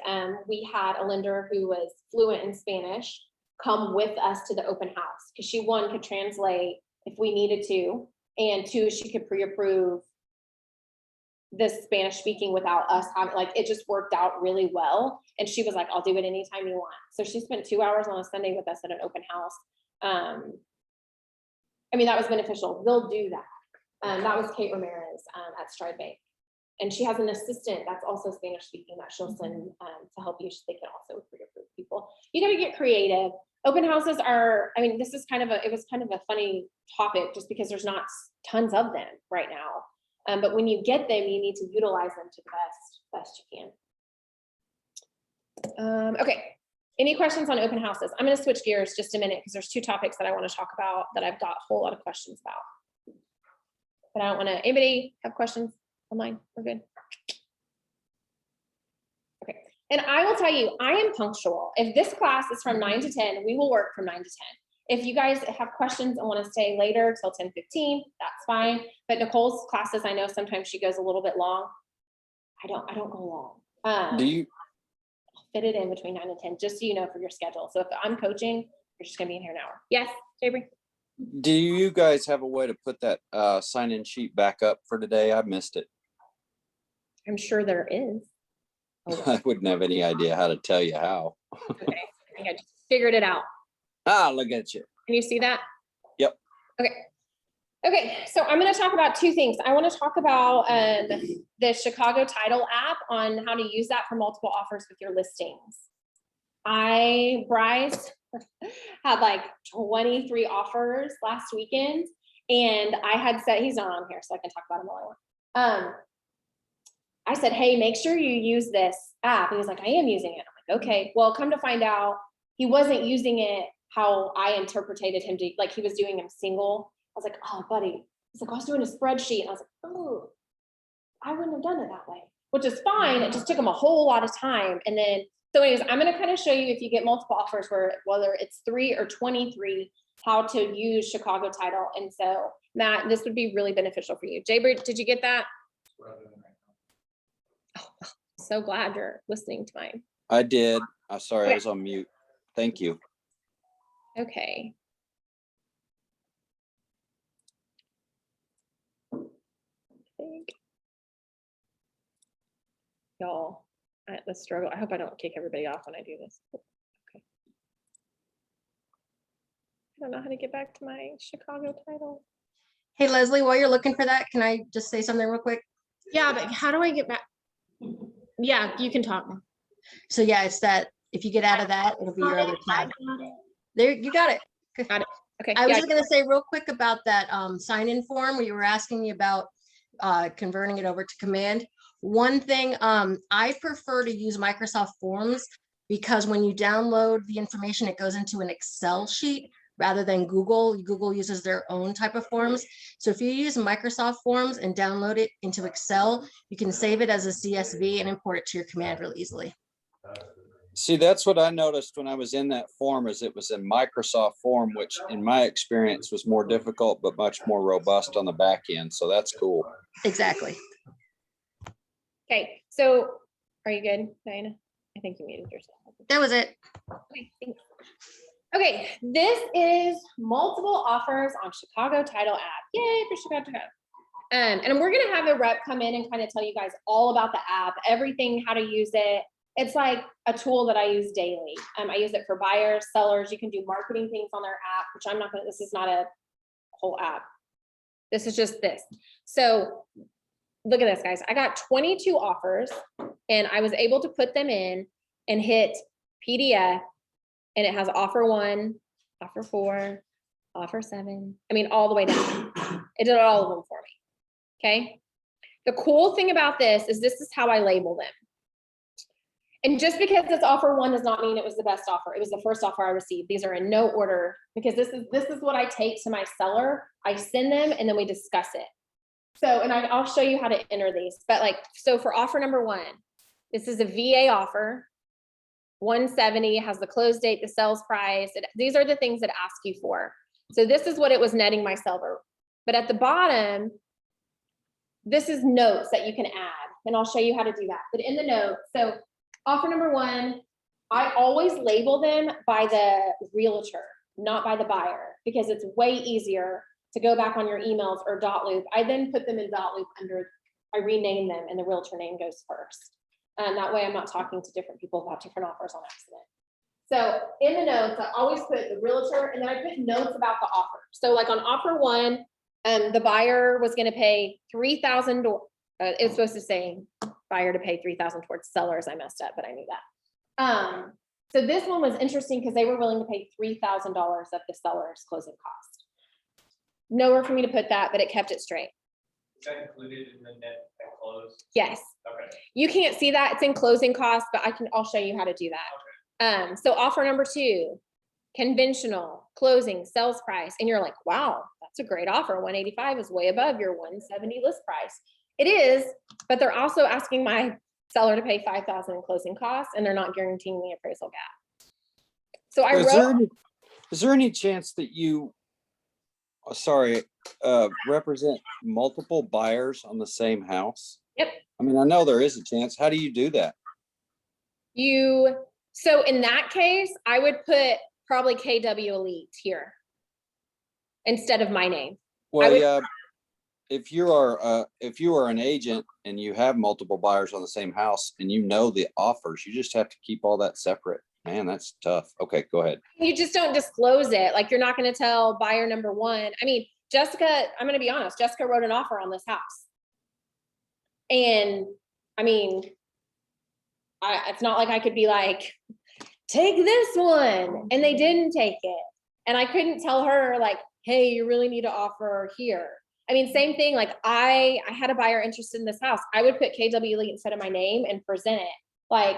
we had a lender who was fluent in Spanish come with us to the open house because she, one, could translate if we needed to, and two, she could pre-approve the Spanish speaking without us having, like, it just worked out really well. And she was like, I'll do it anytime you want. So she spent 2 hours on a Sunday with us at an open house. I mean, that was beneficial. They'll do that. That was Kate Ramirez at Stride Bank. And she has an assistant that's also Spanish speaking that she'll send to help you. They can also pre-approve people. You got to get creative. Open houses are, I mean, this is it was kind of a funny topic just because there's not tons of them right now. But when you get them, you need to utilize them to the best you can. Okay, any questions on open houses? I'm going to switch gears just a minute because there's two topics that I want to talk about that I've got a whole lot of questions about. But I don't want to, anybody have questions online? We're good. Okay, and I will tell you, I am punctual. If this class is from 9 to 10, we will work from 9 to 10. If you guys have questions and want to stay later till 10:15, that's fine. But Nicole's classes, I know sometimes she goes a little bit long. I don't go long. Do you fit it in between 9 and 10, just so you know for your schedule. So if I'm coaching, you're just gonna be in here an hour. Yes, Jabri? Do you guys have a way to put that sign-in sheet back up for today? I missed it. I'm sure there is. I wouldn't have any idea how to tell you how. Okay, I think I just figured it out. Ah, look at you. Can you see that? Yep. Okay, so I'm going to talk about two things. I want to talk about the Chicago Title app on how to use that for multiple offers with your listings. Bryce had like 23 offers last weekend, and I had said, he's not on here, so I can talk about him all I want. I said, hey, make sure you use this app. And he's like, I am using it. I'm like, okay, well, come to find out, he wasn't using it how I interpreted him to, like he was doing them single. I was like, oh, buddy. He's like, I was doing a spreadsheet. And I was like, oh, I wouldn't have done it that way, which is fine. It just took him a whole lot of time. And then, so anyways, I'm going to kind of show you if you get multiple offers where whether it's 3 or 23, how to use Chicago Title. And so Matt, this would be really beneficial for you. Jabri, did you get that? Oh, so glad you're listening to mine. I did. I'm sorry, I was on mute. Thank you. Okay. Y'all, the struggle. I hope I don't kick everybody off when I do this. Okay. I don't know how to get back to my Chicago Title. Hey, Leslie, while you're looking for that, can I just say something real quick? Yeah, but how do I get back? Yeah, you can talk now. So yeah, it's that if you get out of that, it'll be your other tab. There, you got it. Got it. Okay. I was just going to say real quick about that sign-in form where you were asking me about converting it over to Command. One thing, I prefer to use Microsoft Forms because when you download the information, it goes into an Excel sheet rather than Google. Google uses their own type of forms. So if you use Microsoft Forms and download it into Excel, you can save it as a CSV and import it to your command real easily. See, that's what I noticed when I was in that form, is it was in Microsoft form, which in my experience was more difficult, but much more robust on the back end. So that's cool. Exactly. Okay, so are you good, Diana? I think you muted yourself. That was it. Okay, thanks. Okay, this is multiple offers on Chicago Title app. Yay for Chicago Title. And we're gonna have a rep come in and kind of tell you guys all about the app, everything, how to use it. It's like a tool that I use daily. I use it for buyers, sellers. You can do marketing things on their app, which I'm not gonna, this is not a whole app. This is just this. So look at this, guys. I got 22 offers and I was able to put them in and hit PDF, and it has offer 1, offer 4, offer 7. I mean, all the way down. It did all of them for me. Okay. The cool thing about this is how I label them. And just because it's offer 1 does not mean it was the best offer. It was the first offer I received. These are in no order because this is what I take to my seller. I send them and then we discuss it. So, and I'll show you how to enter these, but like, so for offer number 1, this is a VA offer. 170 has the close date, the sales price. These are the things that ask you for. So this is what it was netting my seller. But at the bottom, this is notes that you can add, and I'll show you how to do that. But in the notes, so offer number 1, I always label them by the realtor, not by the buyer, because it's way easier to go back on your emails or dot loop. I then put them in dot loop I rename them and the realtor name goes first. And that way I'm not talking to different people about different offers on accident. So in the notes, I always put the realtor and then I put notes about the offer. So like on offer 1, the buyer was gonna pay $3,000. It was supposed to say buyer to pay $3,000 towards sellers. I messed up, but I knew that. So this one was interesting because they were willing to pay $3,000 of the seller's closing cost. Nowhere for me to put that, but it kept it straight. Is that included in the net and close? Yes. Okay. You can't see that, it's in closing costs, but I'll show you how to do that. So offer number 2, conventional, closing, sales price. And you're like, wow, that's a great offer. 185 is way above your 170 list price. It is, but they're also asking my seller to pay $5,000 in closing costs and they're not guaranteeing the appraisal gap. So I wrote. Is there any chance that you, represent multiple buyers on the same house? Yep. I mean, I know there is a chance. How do you do that? So in that case, I would put probably KW Elite here instead of my name. Well, yeah, if you are an agent and you have multiple buyers on the same house and you know the offers, you just have to keep all that separate. Man, that's tough. Okay, go ahead. You just don't disclose it. Like you're not going to tell buyer number 1. I mean, Jessica, I'm going to be honest, Jessica wrote an offer on this house. And I mean, it's not like I could be like, take this one. And they didn't take it. And I couldn't tell her like, hey, you really need to offer here. I mean, same thing. Like I had a buyer interested in this house. I would put KW Elite instead of my name and present it. Like,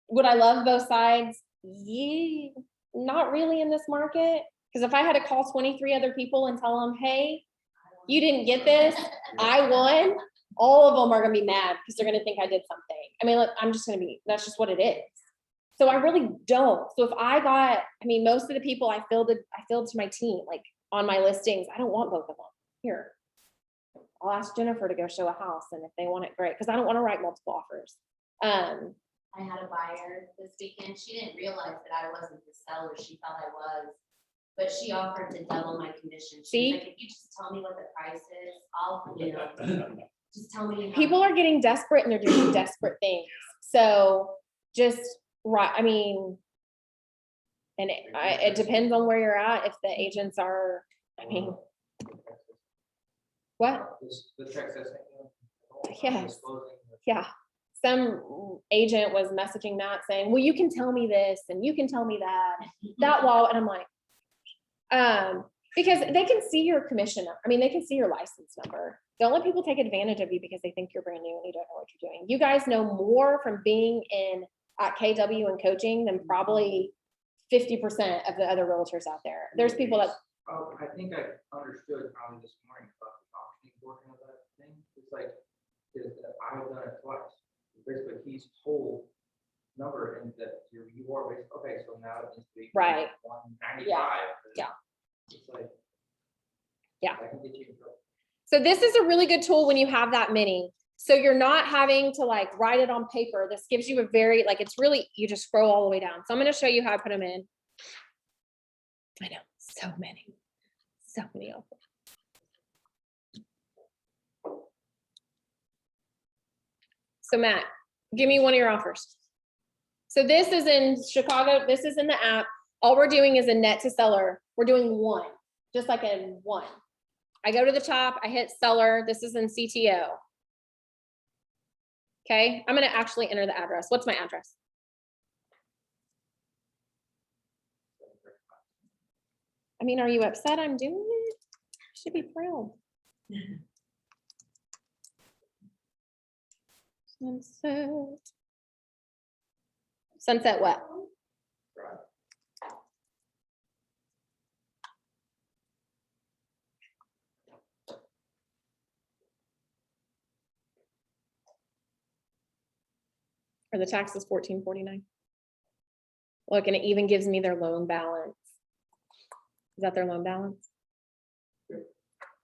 would I love both sides? Yeah, not really in this market. Because if I had to call 23 other people and tell them, hey, you didn't get this, I won, all of them are gonna be mad because they're gonna think I did something. I mean, look, that's just what it is. So I really don't. So if most of the people I filled to my team, like on my listings, I don't want both of them. Here, I'll ask Jennifer to go show a house, and if they want it, great, because I don't want to write multiple offers. I had a buyer this weekend. She didn't realize that I wasn't the seller. She thought I was, but she offered to double my commission. She's like, if you just tell me what the price is, I'll, just tell me. People are getting desperate and they're doing desperate things. So just right. I mean, and it depends on where you're at. If the agents are, I mean, what? The Texas. Yes. Yeah. Some agent was messaging that saying, well, you can tell me this and you can tell me that wall. And I'm like, because they can see your commission. I mean, they can see your license number. Don't let people take advantage of you because they think you're brand new and you don't know what you're doing. You guys know more from being at KW and coaching than probably 50% of the other realtors out there. There's people that, Oh, I think I understood probably this morning about the auctioning portion of that thing. It's like, is that I've done it twice. Basically, he's told number and that you are, okay, so now it needs to be. Right. 195. Yeah. It's like. Yeah. I can get you in trouble. so this is a really good tool when you have that many. So you're not having to like write it on paper. This gives you a very, like, it's really, you just scroll all the way down. So I'm going to show you how I put them in. I know, so many of them. So Matt, give me one of your offers. So this is in Chicago. This is in the app. All we're doing is a net to seller. We're doing one, just like in one. I go to the top, I hit seller. This is in CTO. Okay, I'm gonna actually enter the address. What's my address? I mean, are you upset I'm doing it? You should be thrilled. Sunset what? Or the tax is $14.49. Look, and it even gives me their loan balance. Is that their loan balance?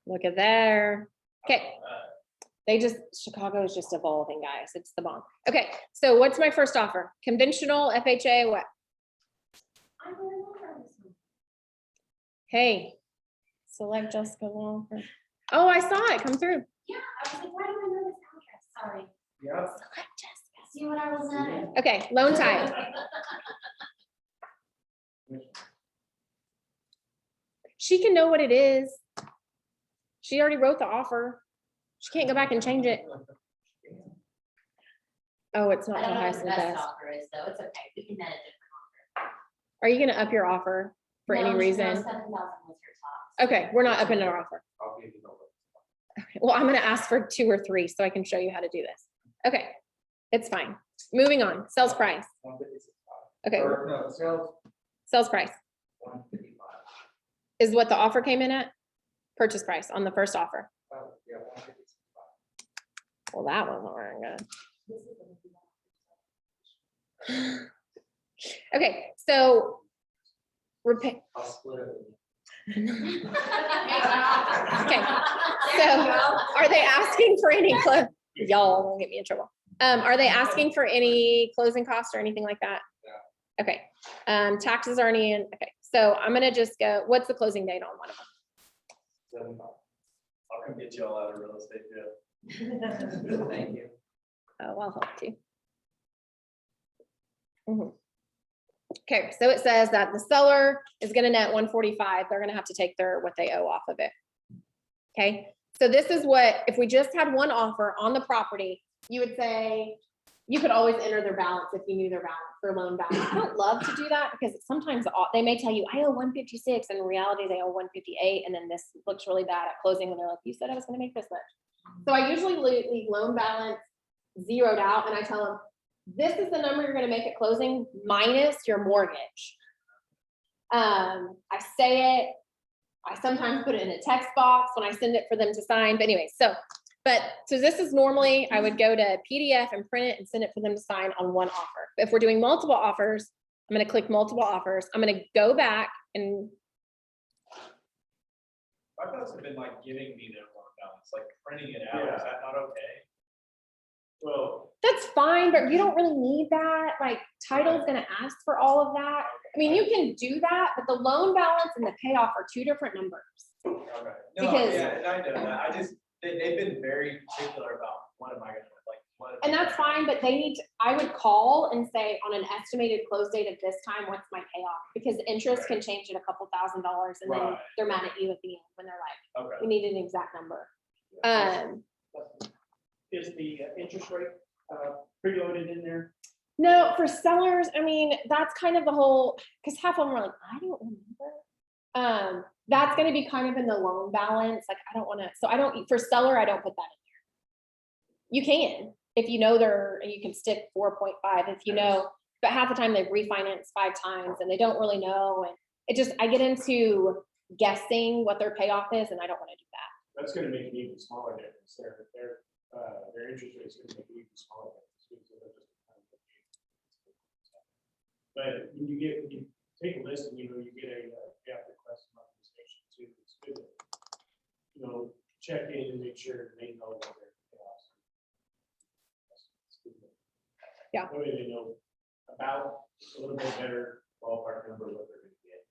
Look at there. Okay. Chicago is just evolving, guys. It's the bomb. Okay, so what's my first offer? Conventional, FHA, what? Hey, select Jessica Walker. Oh, I saw it come through. Yeah, I was like, why do I know this address? Sorry. Yeah. Select Jessica. See what I was at? Okay, loan type. She can know what it is. She already wrote the offer. She can't go back and change it. Oh, it's not I the don't know what highest the and best best. offer is, though. It's okay. We can net a different Are you gonna up your offer for any reason? 7,000 was your top. Okay, we're not upping our offer. I'll give you the list. Okay, well, I'm gonna ask for 2 or 3 so I can show you how to do this. Okay, it's fine. Moving on, sales price. 156. Okay, Or no, sales, sales price 155. is what the offer came in at? Purchase price on the first offer. Oh, yeah, 156. Well, that wasn't very good. Okay, so repay. I'll split it. Okay, so are they asking for any y'all won't get me in trouble. Are they asking for any closing costs or anything like that? Okay, taxes are already in. Okay, so I'm gonna just go, what's the closing date on one of them? 7. I'll come get you all out of real estate, yeah. Thank you. Oh, I'll help you. Okay, so it says that the seller is gonna net 145. They're gonna have to take what they owe off of it. Okay, so this is what, if we just had one offer on the property, you would say, you could always enter their balance if you knew their balance, their loan balance. I don't love to do that because sometimes they may tell you, I owe 156, and in reality they owe 158, and then this looks really bad at closing when they're like, you said I was gonna make this much. So I usually leave loan balance zeroed out, and I tell them, this is the number you're gonna make at closing minus your mortgage. I say it, I sometimes put it in a text box when I send it for them to sign, but anyway, so this is normally, I would go to PDF and print it and send it for them to sign on one offer. But if we're doing multiple offers, I'm gonna click multiple offers. I'm gonna go back and. My thoughts have been like giving me their loan balance, like printing it out. Is that not okay? Well. That's fine, but you don't really need that. Like title's gonna ask for all of that. I mean, you can do that, but the loan balance and the payoff are 2 different numbers. Okay. No, Because- yeah, and I know that. They've been very particular about what am I gonna, like, what. am And I that's gonna- fine, but I would call and say on an estimated close date at this time, what's my payoff? Because interest can change it a couple $1,000s and then Right. they're mad at you at the end when they're like, Okay. we need an exact number. Is the interest rate preloaded in there? No, for sellers, I mean, that's kind of the whole, because half of them are like, I don't remember. that's gonna be kind of in the loan balance, like, I don't wanna, so I don't, for seller, I don't put that in there. You can, if you know you can stick 4.5, if you know, but half the time they've refinanced 5 times and they don't really know, and it just, I get into guessing what their payoff is, and I don't wanna do that. That's gonna make an even smaller difference. Their interest rate's gonna make an even smaller difference. So they're just kind of- But when you take a list and, you get a, you have to request some optimization too. It's good to, check in and make sure they know what their payoffs are. Yeah. That way they know about a little bit better ballpark number what they're gonna get.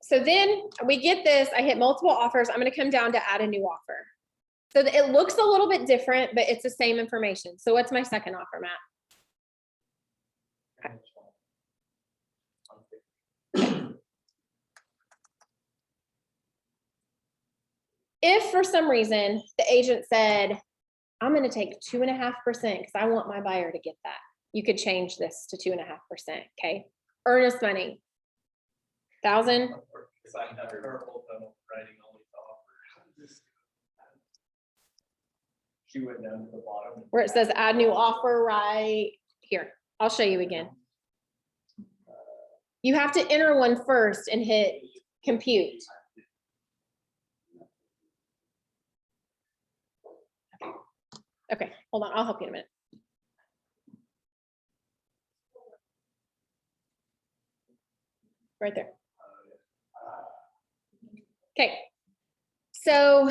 So then we get this, I hit multiple offers. I'm gonna come down to add a new offer. So it looks a little bit different, but it's the same information. So what's my second offer, Matt? If for some reason the agent said, I'm gonna take 2.5% because I want my buyer to get that, you could change this to 2.5%, okay? Earnest money. 1,000, Because I have her whole tunnel writing only to offer. She went down to the bottom. where it says add new offer right here. I'll show you again. You have to enter one first and hit compute. Okay, hold on, I'll help you in a minute. Right there. Okay, so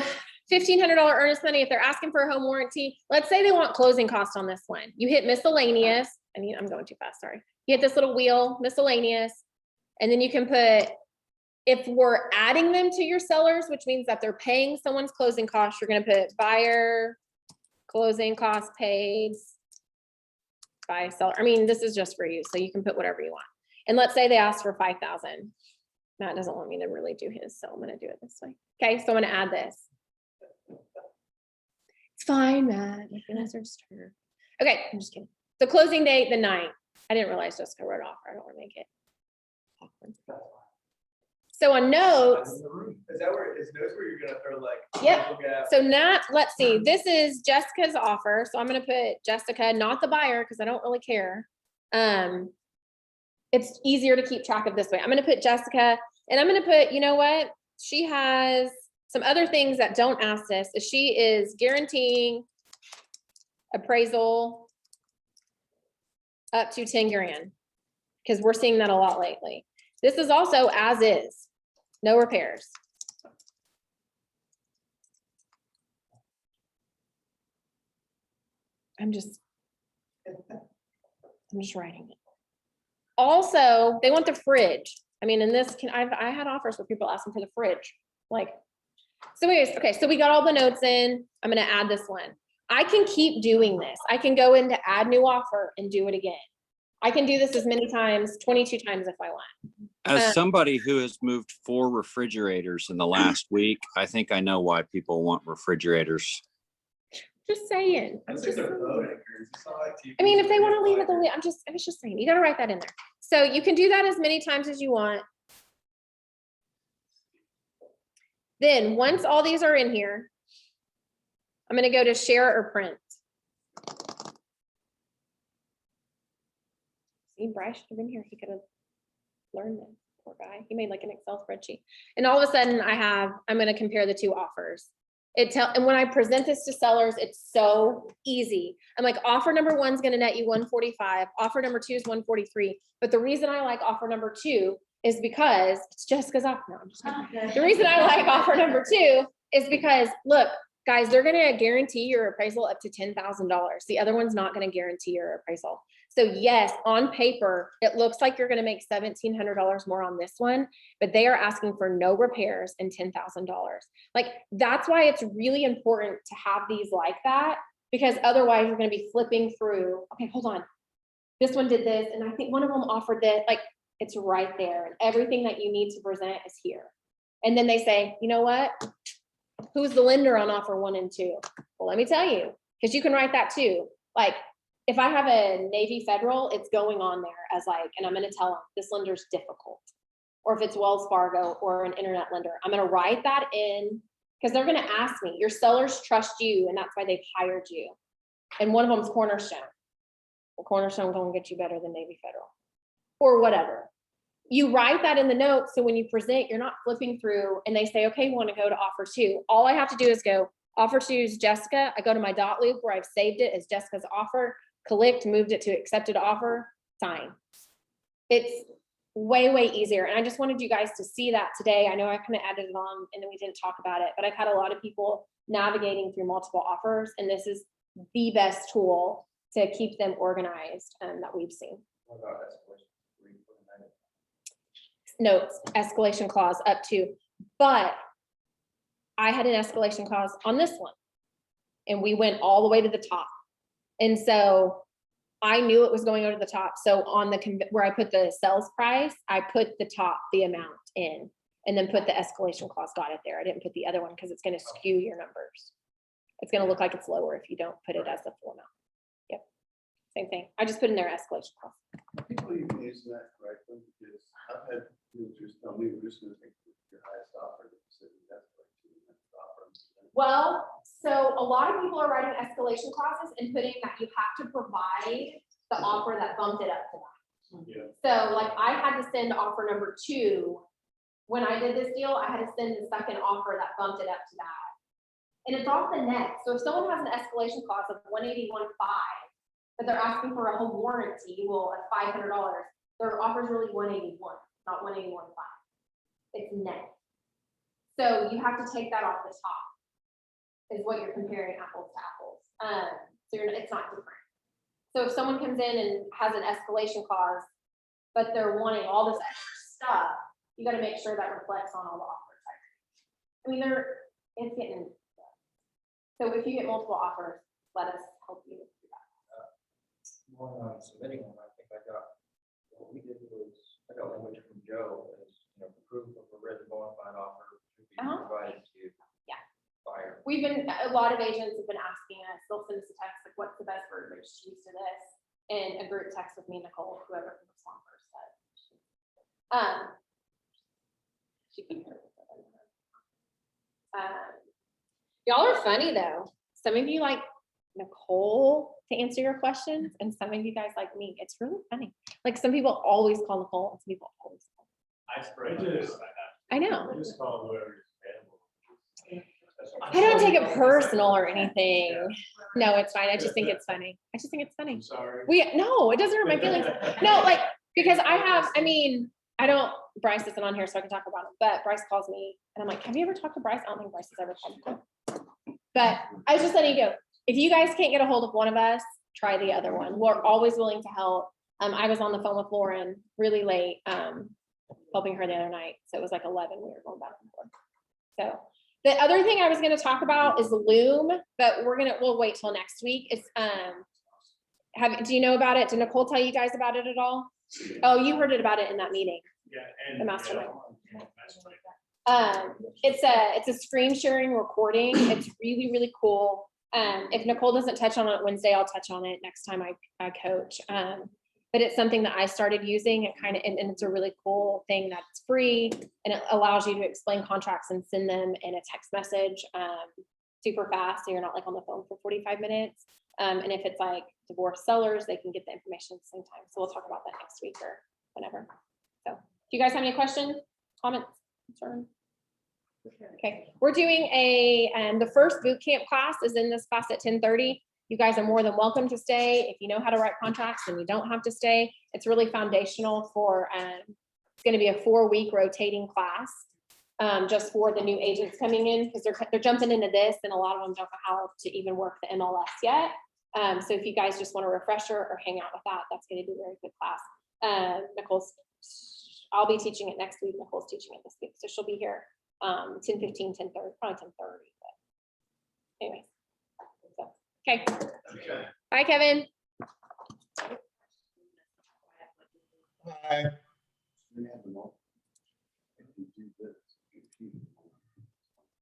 $1,500 earnest money if they're asking for a home warranty. Let's say they want closing costs on this one. You hit miscellaneous. I'm going too fast, sorry. You hit this little wheel, miscellaneous, and then you can put, if we're adding them to your sellers, which means that they're paying someone's closing costs, you're gonna put buyer, closing costs paid by seller. I mean, this is just for you, so you can put whatever you want. And let's say they ask for 5,000. Matt doesn't want me to really do his, so I'm gonna do it this way. Okay, so I'm gonna add this. It's fine, Matt. My feelings are stirred. Okay, I'm just kidding. The closing date, the 9th. I didn't realize Jessica wrote off. I don't want to make it awkward. So on notes, Is that where, is those where you're gonna throw like? Yep. look at- so not, let's see, this is Jessica's offer. So I'm gonna put Jessica, not the buyer, because I don't really care. It's easier to keep track of this way. I'm gonna put Jessica, and I'm gonna put, you know what? She has some other things that don't ask this, is she is guaranteeing appraisal up to 10 grand, because we're seeing that a lot lately. This is also as is, no repairs. I'm just writing it. Also, they want the fridge. I mean, in this, I had offers where people asking for the fridge, like, so anyways, okay, so we got all the notes in. I'm gonna add this one. I can keep doing this. I can go into add new offer and do it again. I can do this as many times, 22 times if I want. As somebody who has moved 4 refrigerators in the last week, I think I know why people want refrigerators. Just saying. I'm It's just like they're saying. voting, it's not like TV. I mean, if they want to leave it, they'll leave. I was just saying, you gotta write that in there. So you can do that as many times as you want. Then, once all these are in here, I'm gonna go to share or print. See, Bryce should have been here. He could have learned this. Poor guy. He made like an Excel spreadsheet. And all of a sudden I'm gonna compare the 2 offers. And when I present this to sellers, it's so easy. I'm like, offer number 1 is gonna net you 145. Offer number 2 is 143. But the reason I like offer number 2 is because it's Jessica's offer. No, I'm just kidding. The reason I like offer number 2 is because, look, guys, they're gonna guarantee your appraisal up to $10,000. The other one's not gonna guarantee your appraisal. So yes, on paper, it looks like you're gonna make $1,700 more on this one, but they are asking for no repairs and $10,000. Like, that's why it's really important to have these like that, because otherwise you're gonna be flipping through, okay, hold on. This one did this, and I think one of them offered this, like, it's right there, and everything that you need to present is here. And then they say, you know what? Who's the lender on offer 1 and 2? Well, let me tell you, because you can write that too. Like, if I have a Navy Federal, it's going on there as like, and I'm gonna tell them this lender's difficult. or if it's Wells Fargo or an internet lender. I'm gonna write that in, because they're gonna ask me, your sellers trust you, and that's why they've hired you. And one of them's Cornerstone. Well, Cornerstone gonna get you better than Navy Federal, or whatever. You write that in the notes, so when you present, you're not flipping through and they say, okay, you wanna go to offer two. All I have to do is go, offer two is Jessica. I go to my dot loop where I've saved it as Jessica's offer, clicked, moved it to accepted offer, sign. It's way, way easier. And I just wanted you guys to see that today. I know I kind of added it on and then we didn't talk about it, but I've had a lot of people navigating through multiple offers, and this is the best tool to keep them organized that we've seen. What about escalation? Where you put them in? Notes, escalation clause up to, but I had an escalation clause on this one and we went all the way to the top. And so I knew it was going over the top. So on the, where I put the sales price, I put the top, the amount in, and then put the escalation clause, got it there. I didn't put the other one because it's going to skew your numbers. It's going to look like it's lower if you don't put it as the full amount. Yep. Same thing. I just put in their escalation clause. People you can use that correctly, because I've had people just tell me, we're just gonna take your highest offer. That's like two offer. Well, so a lot of people are writing escalation clauses and putting that you have to provide the offer that bumped it up to that. Yeah. So like I had to send offer number 2. When I did this deal, I had to send the second offer that bumped it up to that. And it's off the net. So if someone has an escalation clause of 181.5, but they're asking for a home warranty, well, at $500, their offer is really 181, not 181.5. It's net. So you have to take that off the top, is what you're comparing apples to apples. So it's not different. So if someone comes in and has an escalation clause, but they're wanting all this extra stuff, you got to make sure that reflects on all the offers. I mean, it's getting. So if you get multiple offers, let us help you do that. More on submitting them, I think I got, what we did was, I got language from Joe, as, proof of a written bona fide offer should be provided to buyer. We've been, a lot of agents have been asking us, they'll send us a text, like, what's the best verbiage to use to this? And a group text with me, Nicole, whoever can respond first. She can hear it. Y'all are funny though. Some of you like Nicole to answer your questions, and some of you guys like me. It's really funny. Like some people always call Nicole, and some people always call. I spread. I know. I just call whoever's available. I don't take it personal or anything. No, it's fine. I just think it's funny. I just think it's funny. I'm sorry. No, it doesn't hurt my feelings. No, like, because I don't, Bryce isn't on here, so I can talk about him, but Bryce calls me and I'm like, have you ever talked to Bryce? I don't think Bryce has ever called me. But I was just letting you go. If you guys can't get a hold of one of us, try the other one. We're always willing to help. I was on the phone with Lauren really late, helping her the other night. So it was like 11, we were going back and forth. So the other thing I was going to talk about is Loom, but we'll wait till next week. It's, do you know about it? Did Nicole tell you guys about it at all? Oh, you heard it about it in that meeting. Yeah. The mastermind. It's a screen sharing recording. It's really, really cool. If Nicole doesn't touch on it Wednesday, I'll touch on it next time I coach. But it's something that I started using. And it's a really cool thing that's free, and it allows you to explain contracts and send them in a text message super fast, so you're not like on the phone for 45 minutes. And if it's like divorced sellers, they can get the information at the same time. So we'll talk about that next week or whenever. So do you guys have any questions, comments, concerns? Okay, we're doing the first boot camp class is in this class at 10:30. You guys are more than welcome to stay. If you know how to write contracts, then you don't have to stay. It's really foundational for, it's going to be a 4-week rotating class just for the new agents coming in, because they're jumping into this, and a lot of them don't know how to even work the MLS yet. So if you guys just want a refresher or hang out with that, that's going to be a very good class. I'll be teaching it next week. Nicole's teaching it this week, so she'll be here 10:15, 10:30, probably 10:30. But anyways, so, okay. Bye, Kevin. Bye.